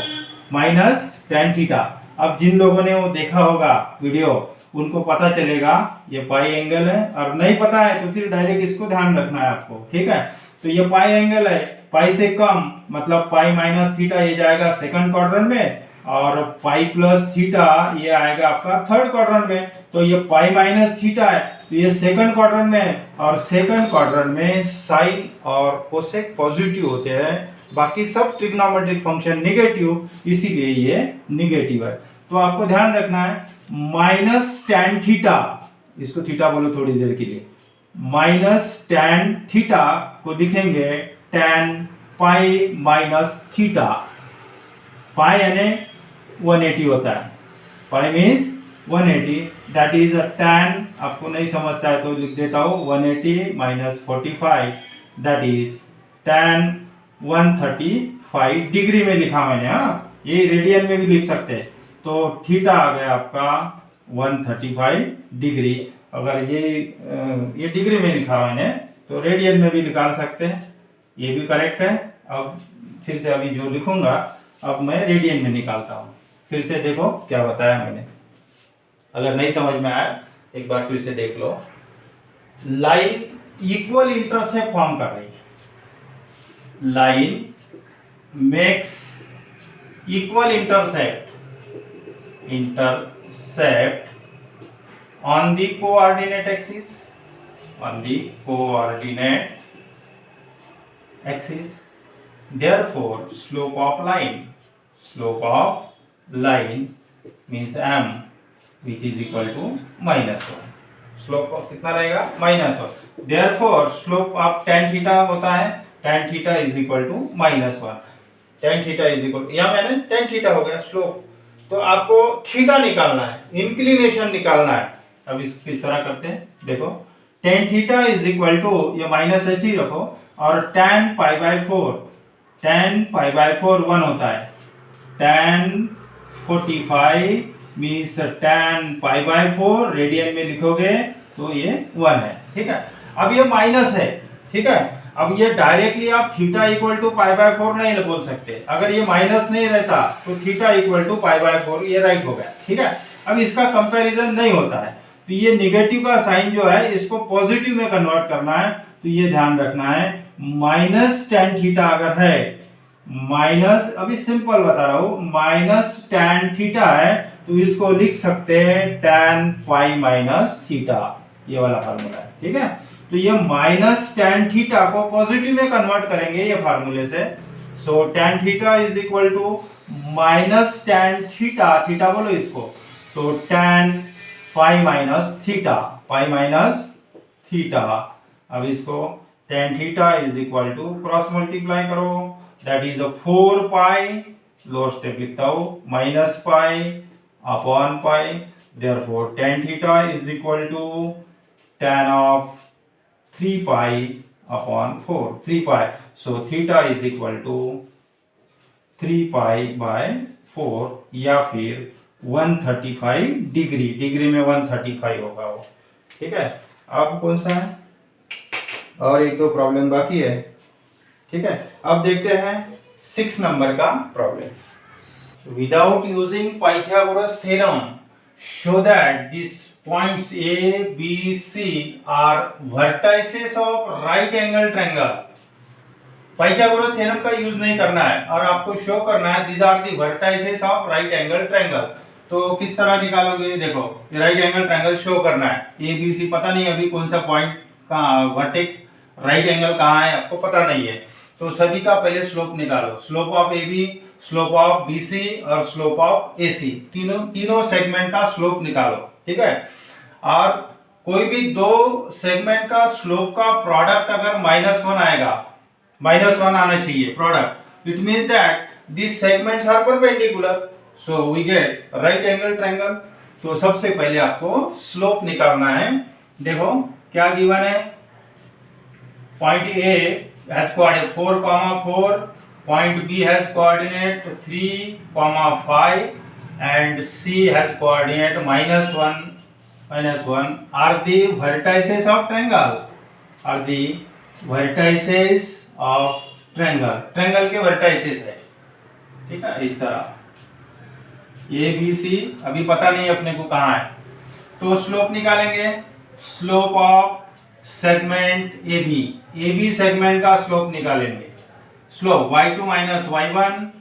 माइनस टेन थीटा। अब जिन लोगों ने वो देखा होगा वीडियो, उनको पता चलेगा ये पाई एंगल है, और नहीं पता है तो फिर डायरेक्ट इसको ध्यान रखना है आपको, ठीक है। तो ये पाई एंगल है, पाई से कम मतलब पाई माइनस थीटा ये जाएगा सेकंड क्वाड्रेंट में, और पाई प्लस थीटा ये आएगा आपका थर्ड क्वाड्रेंट में। तो ये पाई माइनस थीटा है, तो ये सेकंड क्वाड्रेंट में, और सेकंड क्वाड्रेंट में साइन और कोसेक पॉजिटिव होते हैं, बाकी सब ट्रिग्नोमेट्रिक फंक्शन नेगेटिव, इसीलिए ये नेगेटिव है। तो आपको ध्यान रखना है माइनस टेन थीटा, इसको थीटा बोलो थोड़ी देर के लिए, माइनस टेन थीटा को लिखेंगे टेन पाई माइनस थीटा। पाई यानी 180 होता है, पाई means 180, that is a tan, आपको नहीं समझता है तो लिख देता हूँ 180 minus 45, that is tan 135 degree में लिखा मैंने। हाँ, ये रेडियन में भी लिख सकते हैं। तो थीटा आ गया आपका 135 डिग्री। अगर ये डिग्री में लिखा मैंने, तो रेडियन में भी निकाल सकते हैं, ये भी करेक्ट है। अब फिर से अभी जो लिखूंगा, अब मैं रेडियन में निकालता हूँ। फिर से देखो क्या बताया मैंने, अगर नहीं समझ में आया एक बार फिर से देख लो। लाइन इक्वल इंटरसेप्ट फॉर्म कर रही है, line makes equal intercept on the coordinate axis, on the coordinate axis. Therefore slope of line means m, which is equal to -1. स्लोप कितना रहेगा? -1. Therefore slope of tan theta होता है, tan theta is equal to -1. tan theta is equal, या मैंने tan theta हो गया slope. तो आपको थीटा निकालना है, इंक्लिनेशन निकालना है। अब इस तरह करते हैं, देखो tan theta is equal to, ये माइनस ऐसे ही रखो, और tan pi by 4, tan pi by 4 1 होता है, tan 45 means tan pi by 4 radian में लिखोगे तो ये 1 है, ठीक है। अब ये माइनस है, ठीक है। अब ये डायरेक्टली आप theta equal to pi by 4 नहीं बोल सकते, अगर ये माइनस नहीं रहता तो theta equal to pi by 4, ये राइट हो गया, ठीक है। अब इसका कंपैरिजन नहीं होता है, तो ये निगेटिव का साइन जो है इसको पॉजिटिव में कन्वर्ट करना है। तो ये ध्यान रखना है, माइनस टेन थीटा अगर है, माइनस, अभी सिंपल बता रहा हूं, माइनस टेन थीटा है तो इसको लिख सकते हैं टेन पाई माइनस थीटा, ये वाला फार्मूला है, ठीक है। तो ये माइनस टेन थीटा को पॉजिटिव में कन्वर्ट करेंगे ये फार्मूले से। So tan theta is equal to minus tan theta, theta बोलो इसको, तो tan pi minus theta, pi minus theta. अब इसको tan theta is equal to cross multiply करो, that is 4 pi, lower step लिखता हूं, minus pi upon pi. Therefore tan theta is equal to tan of 3 pi upon 4, 3 pi. So theta is equal to 3 pi by 4, या फिर 135 degree, degree में 135 होगा वो, ठीक है। अब कौन सा है, और एक दो प्रॉब्लम बाकी है, ठीक है। अब देखते हैं 6 नंबर का problem. Without using Pythagoras theorem show that this points A, B, C are vertices of right angle triangle. Pythagoras theorem का यूज नहीं करना है, और आपको शो करना है these are the vertices of right angle triangle. तो किस तरह निकालोगे, देखो राइट एंगल ट्रायंगल शो करना है, ए बी सी, पता नहीं अभी कौन सा पॉइंट कहाँ, वर्टेक्स राइट एंगल कहाँ है आपको पता नहीं है, तो सभी का पहले स्लोप निकालो, slope of A B, slope of B C और स्लोप ऑफ ए सी, तीनों सेगमेंट का स्लोप निकालो, ठीक है। और कोई भी दो सेगमेंट का स्लोप का प्रोडक्ट अगर -1 आएगा, -1 आना चाहिए product, it means that this segments are perpendicular, so we get right angle triangle. तो सबसे पहले आपको स्लोप निकालना है। देखो क्या गिवन है, point A has coordinate 4, 4, point B has coordinate 3, 5, and C has coordinate -1, -1 are the vertices of triangle. Are the vertices of triangle. Triangle के vertices है, ठीक है, इस तरह ए बी सी अभी पता नहीं अपने को कहाँ है, तो स्लोप निकालेंगे. Slope of segment A B segment का स्लोप निकालेंगे. स्लोप y2 माइनस y1,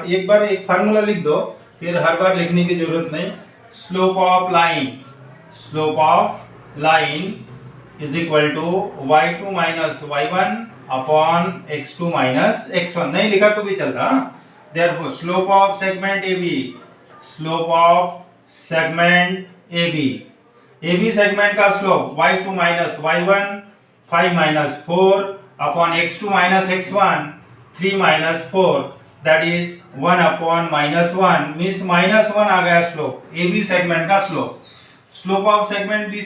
एक बार एक फार्मूला लिख दो, फिर हर बार लिखने की जरूरत नहीं. Slope of line is equal to y2 minus y1 upon x2 minus x1. नहीं लिखा तो भी चलता. Therefore slope of segment A B segment का slope y2 minus y1 5 minus 4 upon x2 minus x1 3 minus 4, that is 1 upon -1 means -1 आ गया स्लोप. A B segment का slope. Slope of segment B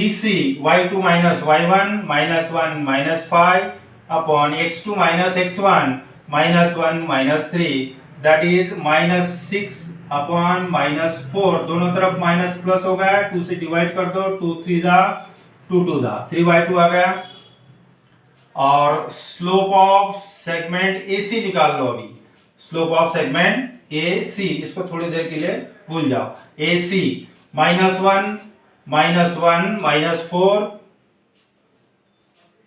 C y2 minus y1 -1 minus 5 upon x2 minus x1 -1 minus 3, that is -6 upon -4. दोनों तरफ minus plus हो गया, 2 से divide कर दो, 2 3 जा 2 2 जा 3/2 आ गया. और स्लोप ऑफ सेगमेंट AC निकाल लो. अभी स्लोप ऑफ सेगमेंट AC, इसको थोड़ी देर के लिए भूल जाओ. AC -1 -1 -4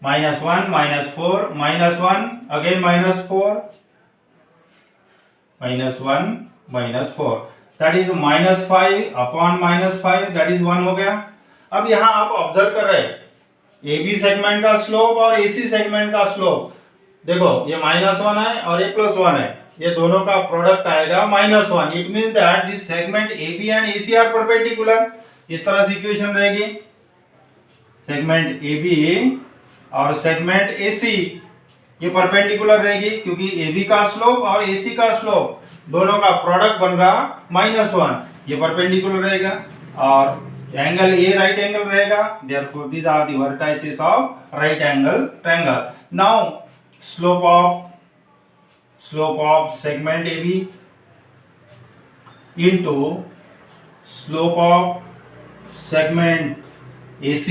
-1 -4 -1 again -4 -1 -4, that is -5 upon -5, that is 1 हो गया. अब यहां आप ऑब्जर्व कर रहे हैं ए बी सेगमेंट का स्लोप और AC सेगमेंट का स्लोप. देखो ये -1 है और ये +1 है, ये दोनों का प्रोडक्ट आएगा -1. It means that this segment AB and AC are perpendicular. इस तरह से इक्वेशन रहेगी. सेगमेंट AB और सेगमेंट AC ये परपेंडिकुलर रहेगी, क्योंकि AB का स्लोप और AC का स्लोप दोनों का प्रोडक्ट बन रहा -1. ये परपेंडिकुलर रहेगा और एंगल A राइट एंगल रहेगा. Therefore these are the vertices of right angle triangle. Now slope of segment AB into slope of segment AC,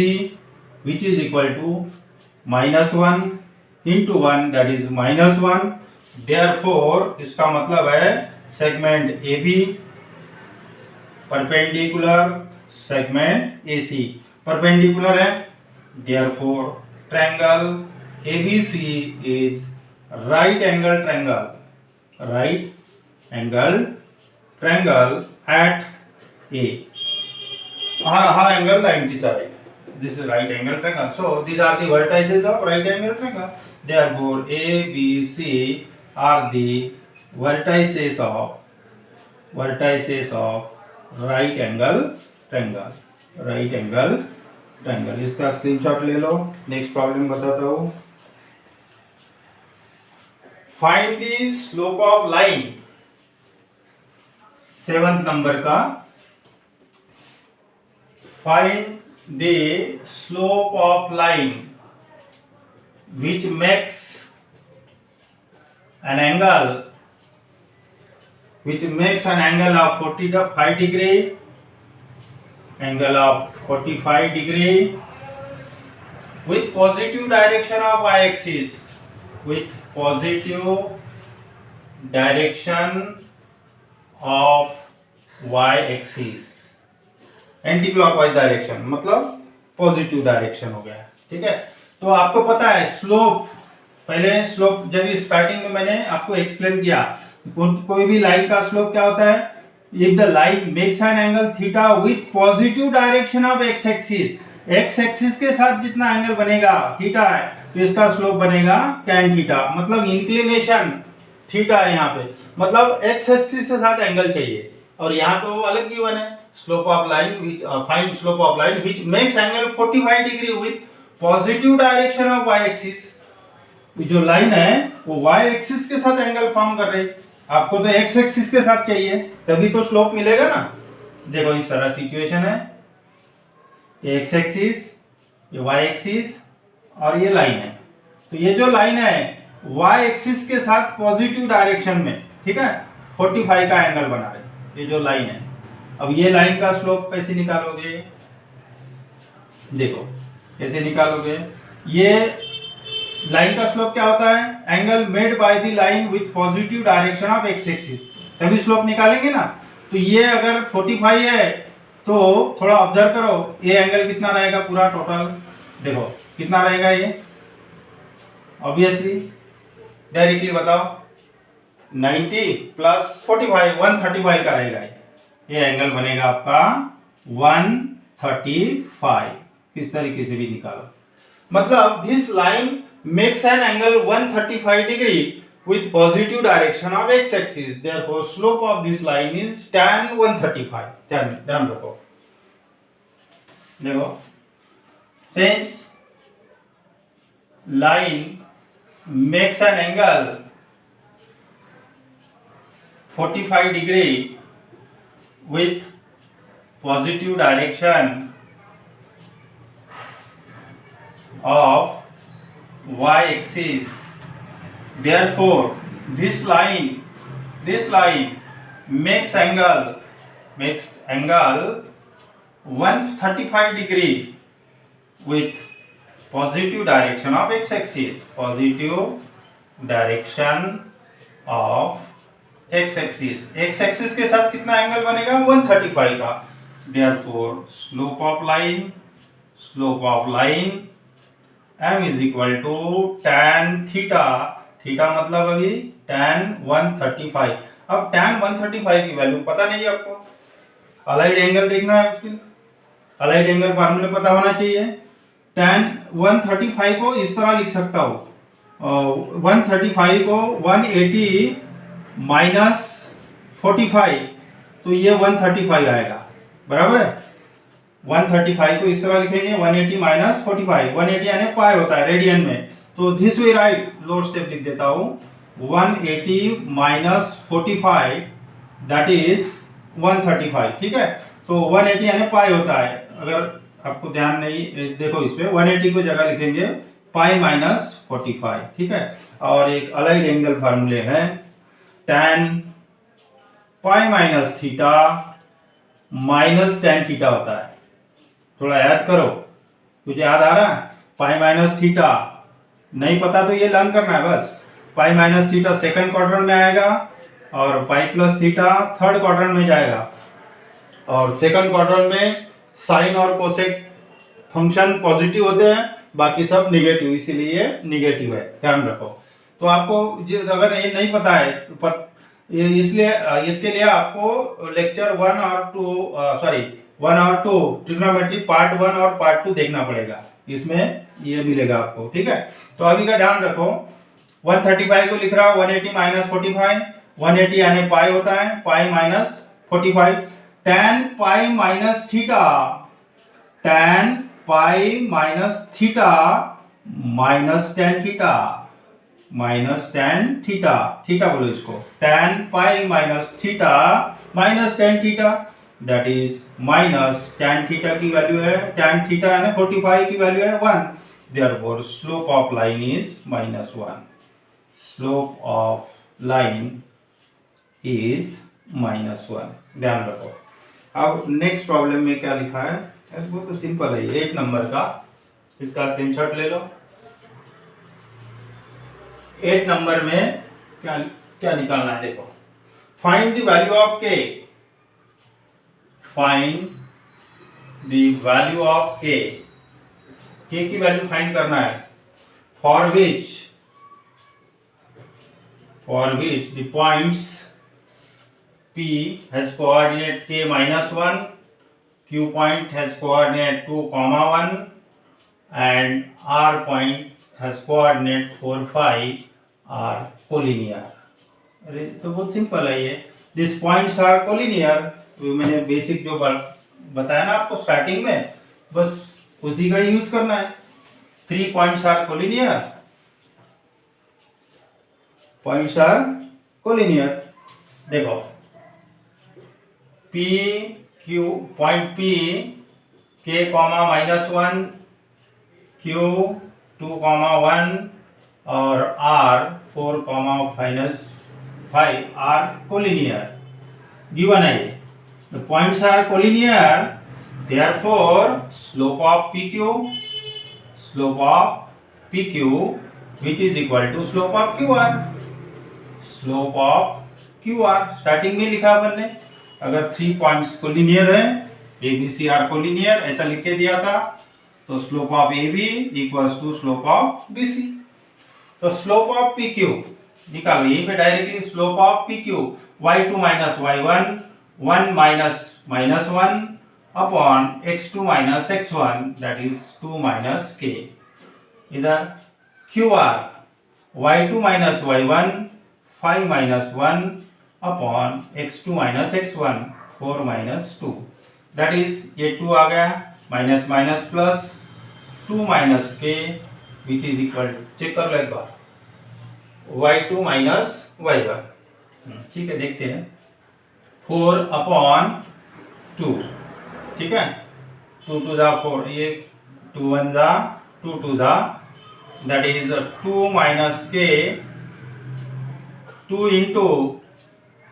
which is equal to -1 into 1, that is -1. Therefore इसका मतलब है segment AB perpendicular segment AC perpendicular है. Therefore triangle ABC is right angle triangle at A. हाँ angle 90 चाहिए. This is right angle triangle. So these are the vertices of right angle triangle. Therefore ABC are the vertices of right angle triangle. इसका screenshot ले लो. Next problem बताता हूँ. Find the slope of line. 7th number का. Find the slope of line which makes an angle of 45 degree, angle of 45 degree with positive direction of y-axis, with positive direction of y-axis. Anti clockwise direction मतलब positive direction हो गया. ठीक है, तो आपको पता है स्लोप. पहले स्लोप जब स्टार्टिंग में मैंने आपको एक्सप्लेन किया, कोई भी लाइन का स्लोप क्या होता है. If the line makes an angle theta with positive direction of X axis के साथ जितना एंगल बनेगा थीटा है, तो इसका स्लोप बनेगा tan थीटा. मतलब इंक्लिनेशन थीटा है यहाँ पे, मतलब एक्स एक्सिस के साथ एंगल चाहिए, और यहाँ तो अलग गिवन है. Slope of line which find slope of line which makes angle 45 degree with positive direction of y-axis. जो लाइन है वो y-axis के साथ एंगल फॉर्म कर रही. आपको तो x-axis के साथ चाहिए, तभी तो स्लोप मिलेगा ना. देखो इस तरह सिचुएशन है. ये एक्स एक्सिस, ये वाई एक्सिस और ये लाइन है। तो ये जो लाइन है वाई एक्सिस के साथ पॉजिटिव डायरेक्शन में, ठीक है, 45 का एंगल बना रहे, ये जो लाइन है। अब ये लाइन का स्लोप कैसे निकालोगे, देखो कैसे निकालोगे। ये लाइन का स्लोप क्या होता है, angle made by the line with positive direction of X axis, तभी स्लोप निकालेंगे ना। तो ये अगर 45 है तो थोड़ा ऑब्जर्व करो, ये एंगल कितना रहेगा पूरा टोटल, देखो कितना रहेगा ये, ऑब्वियसली डायरेक्टली बताओ, 90 प्लस 45 135 का रहेगा। ये एंगल बनेगा आपका 135, किस तरीके से भी निकालो। मतलब this line makes an angle 135 degree with positive direction of x axis, therefore slope of this line is tan 135। ध्यान रखो, देखो since line makes an angle 45 degree with positive direction of y axis, therefore this line makes angle 135 degree with positive direction of x axis, positive direction of x axis, x axis के साथ कितना angle बनेगा 135 का, therefore slope of line m is equal to tan theta, theta मतलब अभी tan 135। अब tan 135 की value पता नहीं है आपको, अलाइड एंगल देखना है, उसके अलाइड एंगल फार्मूले पता होना चाहिए। tan 135 को इस तरह लिख सकता हूँ, 135 को 180 माइनस 45, तो ये 135 आएगा, बराबर है। 135 को इस तरह लिखेंगे 180 माइनस 45, 180 यानी पाई होता है रेडियन में, तो this way right, lower step लिख देता हूँ 180 माइनस 45 दैट इज 135, ठीक है। तो 180 यानी पाई होता है, अगर आपको ध्यान नहीं, देखो इस पे 180 को जगह लिखेंगे पाई माइनस 45, ठीक है। और एक अलाइड एंगल फार्मूले है tan पाई minus theta minus tan theta होता है, थोड़ा याद करो, तुझे याद आ रहा है, पाई माइनस थीटा नहीं पता तो ये लर्न करना है बस। पाई माइनस थीटा सेकंड क्वाड्रेंट में आएगा और pi plus theta third quadrant में जाएगा, और सेकंड क्वाड्रेंट में साइन और कोसेक फंक्शन पॉजिटिव होते हैं, बाकी सब निगेटिव, इसीलिए निगेटिव है, ध्यान रखो। तो आपको अगर ये नहीं पता है तो इसलिए इसके लिए आपको लेक्चर 1 और 2 ट्रिग्नोमेट्री पार्ट 1 और पार्ट 2 देखना पड़ेगा, इसमें ये मिलेगा आपको, ठीक है। तो अभी का ध्यान रखो, 135 को लिख रहा हूँ 180 माइनस 45, 180 यानी पाई होता है, पाई माइनस 45, tan पाई माइनस थीटा, tan पाई minus theta minus tan theta, minus tan theta, theta बोलो इसको, tan pi minus theta minus tan theta, that is minus tan theta की वैल्यू है, tan थीटा यानी 45 की value है 1, therefore slope of line is -1, slope of line is -1, ध्यान रखो। अब नेक्स्ट प्रॉब्लम में क्या लिखा है, वो तो सिंपल है, 8 नंबर का, इसका स्क्रीनशॉट ले लो। 8 नंबर में क्या क्या निकालना है, देखो, find the value of k, find the value of k, k की वैल्यू फाइंड करना है, for which the points P has coordinate k -1, Q point has coordinate 2, 1 and R point has coordinate 4, 5 are collinear। अरे तो बहुत simple है ये, this points are collinear, मैंने basic जो बताया ना आपको स्टार्टिंग में, बस उसी का यूज करना है। 3 points are collinear, points are collinear, देखो P Q, point P k comma -1, q 2,1 और r 4,5 are collinear. Given है ये. The points are collinear. Therefore, slope of PQ which is equal to slope of QR. Slope of QR starting में लिखा अपन ने. अगर 3 points collinear है, ABC are collinear ऐसा लिख के दिया था, तो slope of AB equals to slope of BC. तो स्लोप ऑफ PQ निकालो यहीं पे directly. Slope of PQ y2 minus y1 1 minus -1 upon x2 minus x1 that is 2 minus k. इधर QR y2 minus y1 5 minus 1 upon x2 minus x1 4 minus 2 that is ये 2 आ गया minus minus plus 2 minus k which is equal to, चेक कर लो एक बार, y2 minus y1. ठीक है, देखते हैं. 4 upon 2, ठीक है. 2 to the 4, ये 2 1 the 2 to the, that is 2 minus k, 2 into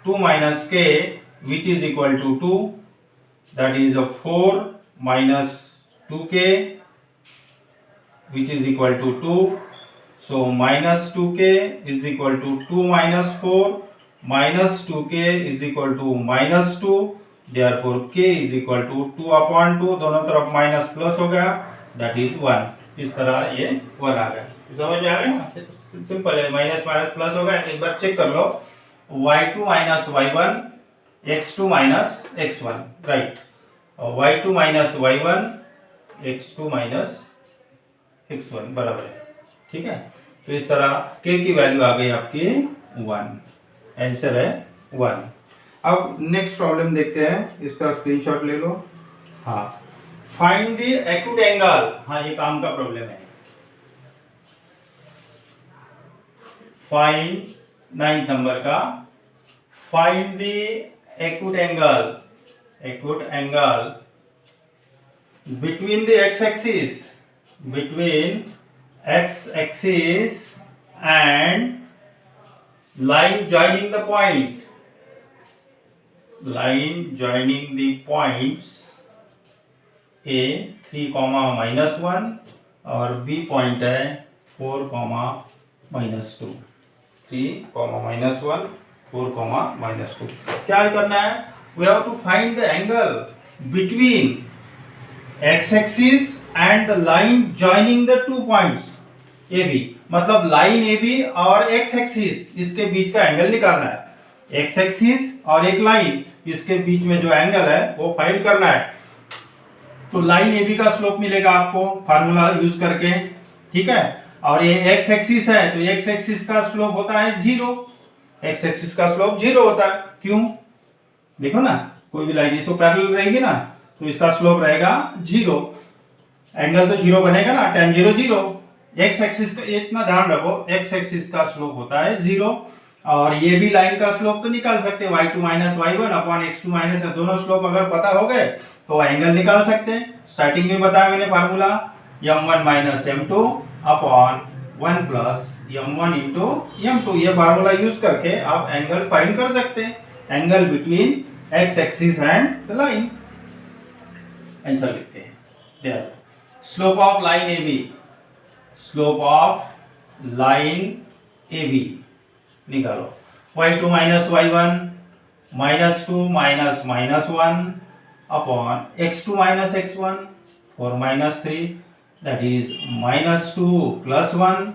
2 minus k which is equal to 2, that is 4 minus 2k which is equal to 2. So minus 2k is equal to 2 minus 4, minus 2k is equal to minus 2. Therefore k is equal to 2 upon 2, दोनों तरफ minus plus हो गया, that is 1. इस तरह ये 1 आ गया. समझ में आ गया ना? तो सिंपल है, माइनस माइनस प्लस हो गया. एक बार चेक कर लो, y2 minus y1 x2 minus x1, right. और y2 minus y1 x2 minus x1 बराबर है. ठीक है, तो इस तरह k की वैल्यू आ गई आपकी 1. आंसर है 1. अब नेक्स्ट प्रॉब्लम देखते हैं, इसका स्क्रीनशॉट ले लो. हाँ, फाइंड द एक्यूट एंगल. हाँ, ये काम का प्रॉब्लम है. फाइंड 9th नंबर का, find the acute angle between the x axis and line joining the points A 3, -1 और B पॉइंट है 4, -2. 3, -1 4, -2. क्या करना है? We have to find the angle between x axis and the line joining the 2 points AB. मतलब line AB और x axis इसके बीच का angle निकालना है. x axis और एक लाइन इसके बीच में जो एंगल है वो फाइंड करना है. तो लाइन AB का स्लोप मिलेगा आपको फार्मूला यूज करके, ठीक है. और ये x एक्सिस है, तो x एक्सिस का स्लोप होता है 0. x एक्सिस का स्लोप 0 होता है. क्यों? देखो ना, कोई भी लाइन इसको पैरेलल रहेगी ना, तो इसका स्लोप रहेगा 0. एंगल तो 0 बनेगा ना, tan 0 0. x एक्सिस का इतना ध्यान रखो, x एक्सिस का स्लोप होता है 0. और ये भी लाइन का स्लोप तो निकाल सकते हैं, y2 minus y1 upon x2 minus, दोनों स्लोप अगर पता हो गए तो एंगल निकाल सकते हैं. स्टार्टिंग में बताया मैंने formula, m1 minus m2 upon 1 plus m1 into m2. ये फार्मूला यूज करके आप एंगल फाइंड कर सकते हैं, angle between x axis and the line. Answer लिखते हैं. There slope of line AB, slope of line AB निकालो. y2 minus y1 -2 minus -1 upon x2 minus x1 4 -3, that is -2 plus 1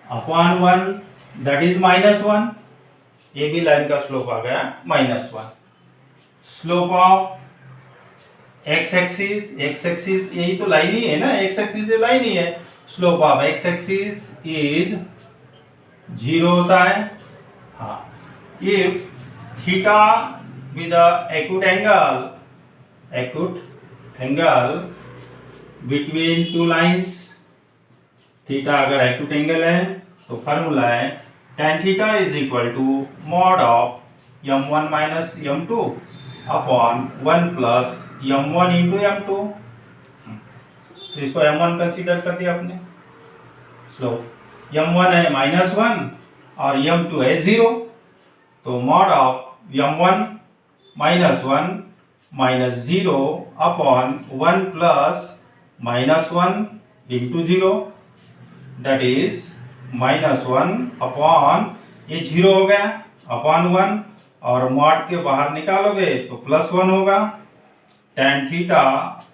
upon 1, that is -1. AB line का slope आ गया -1. Slope of x axis यही तो line ही है ना, x axis से line ही है. Slope of x axis is 0 होता है. हाँ, if theta with the acute angle between two lines, theta अगर एक्यूट एंगल है तो फार्मूला है tan theta is equal to mod of m1 minus m2 upon 1 plus m1 into m2. तो इसको m1 consider कर दिया आपने। स्लोप m1 है -1 और m2 है 0, तो mod of m1 -1 -0 upon 1 plus -1 into 0, that is -1 upon ये 0 हो गया अपॉन 1, और मॉड के बाहर निकालोगे तो +1 होगा। tan theta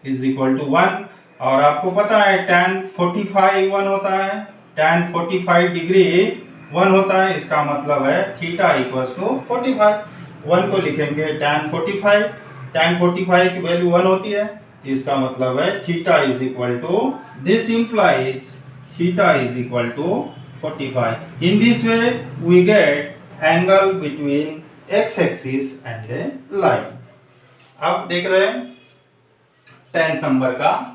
is equal to 1, और आपको पता है tan 45 1 होता है, tan 45 डिग्री 1 होता है, इसका मतलब है थीटा इक्वल्स टू 45। 1 को लिखेंगे tan 45 की वैल्यू 1 होती है, इसका मतलब है theta is equal to, this implies theta is equal to 45। In this way we get angle between x axis and the line. अब देख रहे हैं 10th नंबर का,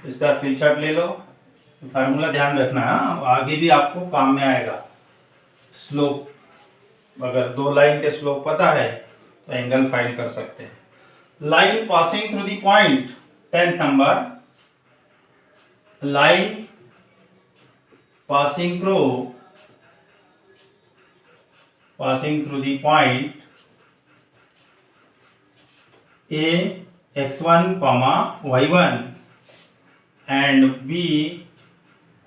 इसका स्क्रीनशॉट ले लो, फार्मूला ध्यान रखना है, आगे भी आपको काम में आएगा। स्लोप, अगर दो लाइन के स्लोप पता है तो एंगल फाइंड कर सकते हैं। Line passing through the point, 10th number, line passing through the point A x1 comma y1 and B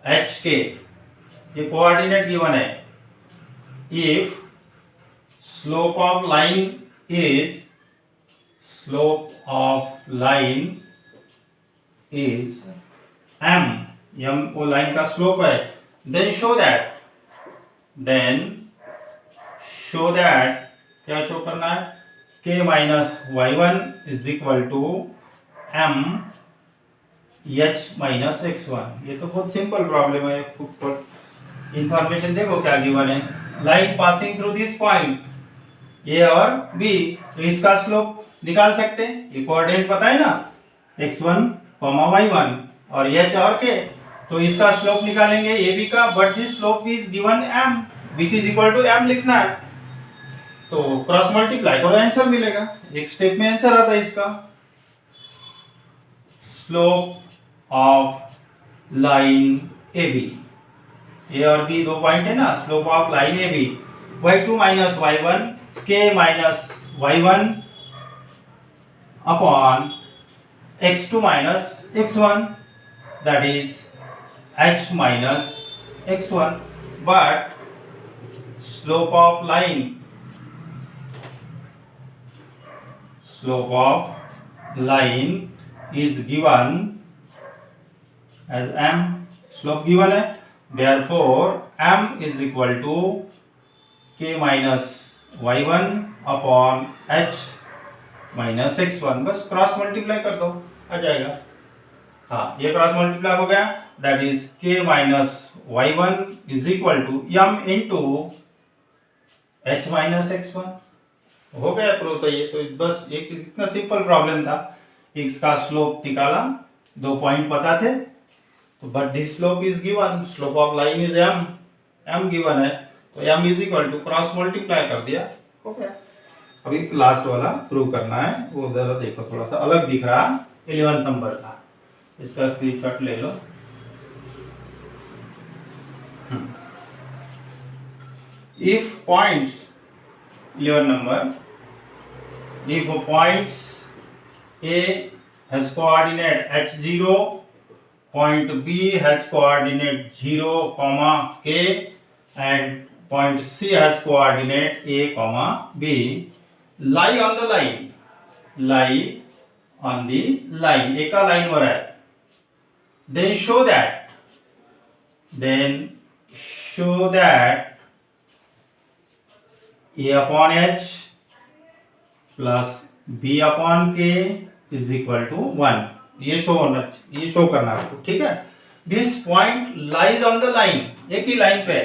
hk, ये कोऑर्डिनेट गिवन है। if slope of line is m, वो लाइन का स्लोप है, then show that क्या show करना है, k minus y1 is equal to m h minus x1। ये तो बहुत सिंपल प्रॉब्लम है, इंफॉर्मेशन देखो क्या गिवन है। Line passing through this point A और B, तो इसका स्लोप निकाल सकते हैं, ये कोऑर्डिनेट पता है ना, x1 y1 और h और k, तो इसका स्लोप निकालेंगे AB का, but this slope is given m which is equal to m लिखना है, तो क्रॉस मल्टीप्लाई करो आंसर मिलेगा, एक स्टेप में आंसर आता है इसका। Slope of line AB, A और B दो पॉइंट है ना, slope of line AB y2 minus y1 k minus y1 upon x2 minus x1, that is h minus x1, but slope of line is given as m, slope given है, therefore m is equal to k minus y1 upon h minus x1, बस cross multiply कर दो आ जाएगा। हाँ, ये cross multiply हो गया, that is k minus y1 is equal to m into h minus x1, हो गया प्रूव। तो ये तो बस एक इतना सिंपल प्रॉब्लम था, इसका स्लोप निकाला, दो पॉइंट पता थे, तो but this slope is given, slope of line is m given है, तो m is equal to cross multiply कर दिया, हो गया। अभी लास्ट वाला प्रूव करना है, वो जरा देखो, थोड़ा सा अलग दिख रहा, 11th नंबर का, इसका स्क्रीनशॉट ले लो। If points, 11 number, if points A has coordinate h0, point B has coordinate 0, k, and point C has coordinate A, B, lie on the line, एक का लाइन हो रहा है, then show that A upon h plus B upon k is equal to 1, ये show करना है आपको, ठीक है। This point lies on the line, एक ही लाइन पे,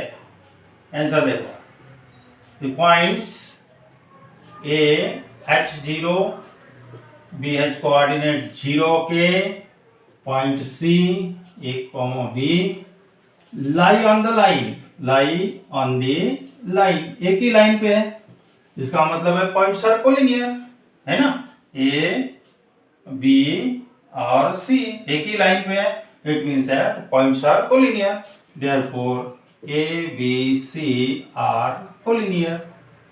आंसर देखो, the points A h0, B has coordinate 0, k, point C A, B, lie on the line, एक ही लाइन पे है, इसका मतलब है पॉइंट सर्कुलर है ना, A B और सी एक ही लाइन पे है, it means that points are collinear, therefore A B C are collinear,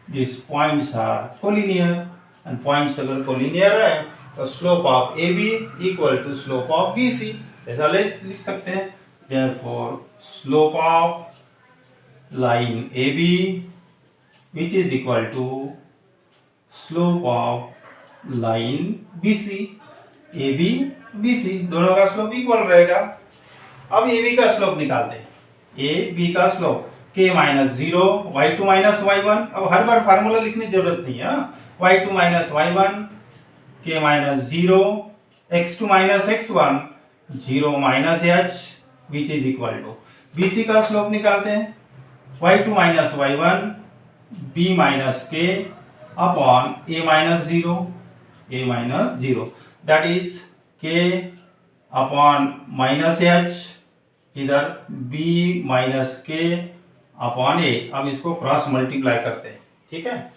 this points are collinear, and points अगर कोलिनियर है तो slope of A B equal to slope of B C, ऐसा लिख सकते हैं, therefore slope of line A B which is equal to slope of line BC, AB BC दोनों का slope equal रहेगा। अब AB का स्लोप निकालते हैं, AB का slope k minus 0 y2 minus y1, अब हर बार फार्मूला लिखने की जरूरत नहीं है, y2 minus y1 k minus 0 x2 minus x1 0 minus h which is equal to BC का स्लोप निकालते हैं, y2 minus y1 b minus K upon a minus 0 that is k upon minus h, इधर b minus K upon a। अब इसको cross multiply करते हैं, ठीक है,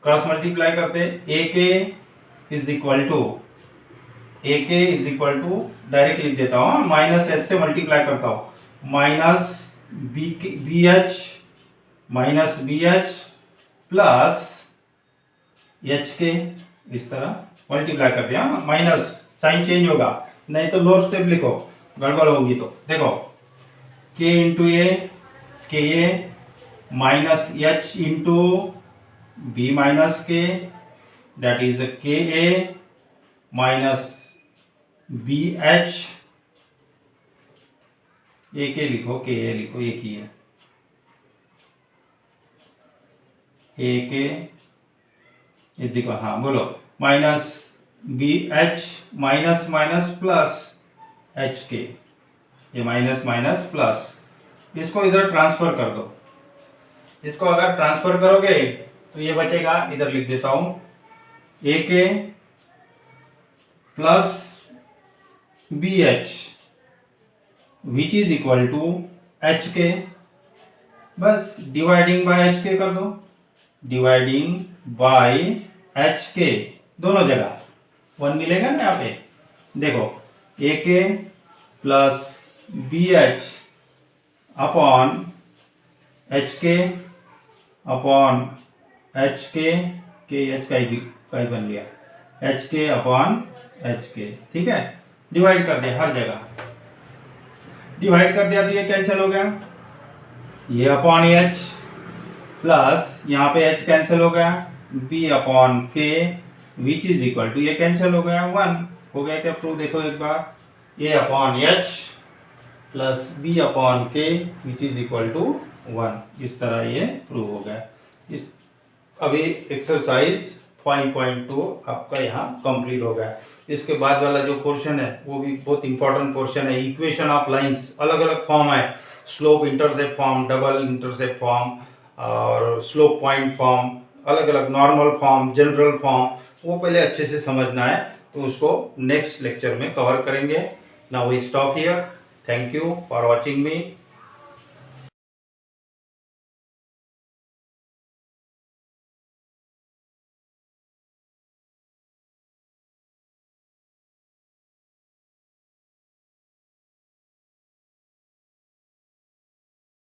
क्रॉस मल्टीप्लाई करते हैं, a के इज इक्वल टू डायरेक्ट लिख देता हूँ, माइनस h से मल्टीप्लाई करता हूँ, minus B H minus B H plus H K, इस तरह मल्टीप्लाई कर दिया, माइनस साइन चेंज होगा, नहीं तो लोअर स्टेप लिखो गड़बड़ होगी। तो देखो के into A K A minus H into B minus K, that is K A minus B H, A K लिखो, के ए लिखो, एक ही है, ए के इज इक्वल, हाँ बोलो, minus B H minus minus plus H K, ये माइनस माइनस प्लस, इसको इधर ट्रांसफर कर दो, इसको अगर ट्रांसफर करोगे तो ये बचेगा, इधर लिख देता हूं, A K plus B H which is equal to H K, बस डिवाइडिंग बाय एच के कर दो, डिवाइडिंग बाय एच के, दोनों जगह 1 मिलेगा ना यहाँ पे, देखो A K plus B H upon H K upon H K H का ही बन गया, एच के अपॉन एच के, ठीक है, डिवाइड कर दिया, हर जगह डिवाइड कर दिया तो ये कैंसिल हो गया, ये अपॉन एच प्लस यहाँ पे h कैंसिल हो गया, b अपॉन के विच इज इक्वल टू, ये कैंसिल हो गया, 1 हो गया क्या प्रूव, देखो एक बार, a upon h plus b upon के विच इज इक्वल टू 1, इस तरह ये प्रूव हो गया। इस अभी एक्सरसाइज 5.2 आपका यहाँ कंप्लीट हो गया। इसके बाद वाला जो पोर्शन है वो भी बहुत इंपॉर्टेंट पोर्शन है, इक्वेशन ऑफ लाइंस, अलग अलग फॉर्म है, slope intercept form, double intercept form और स्लोप पॉइंट फॉर्म, अलग अलग नॉर्मल फॉर्म, जनरल फॉर्म, वो पहले अच्छे से समझना है, तो उसको नेक्स्ट लेक्चर में कवर करेंगे। Now we stop here, thank you for watching me.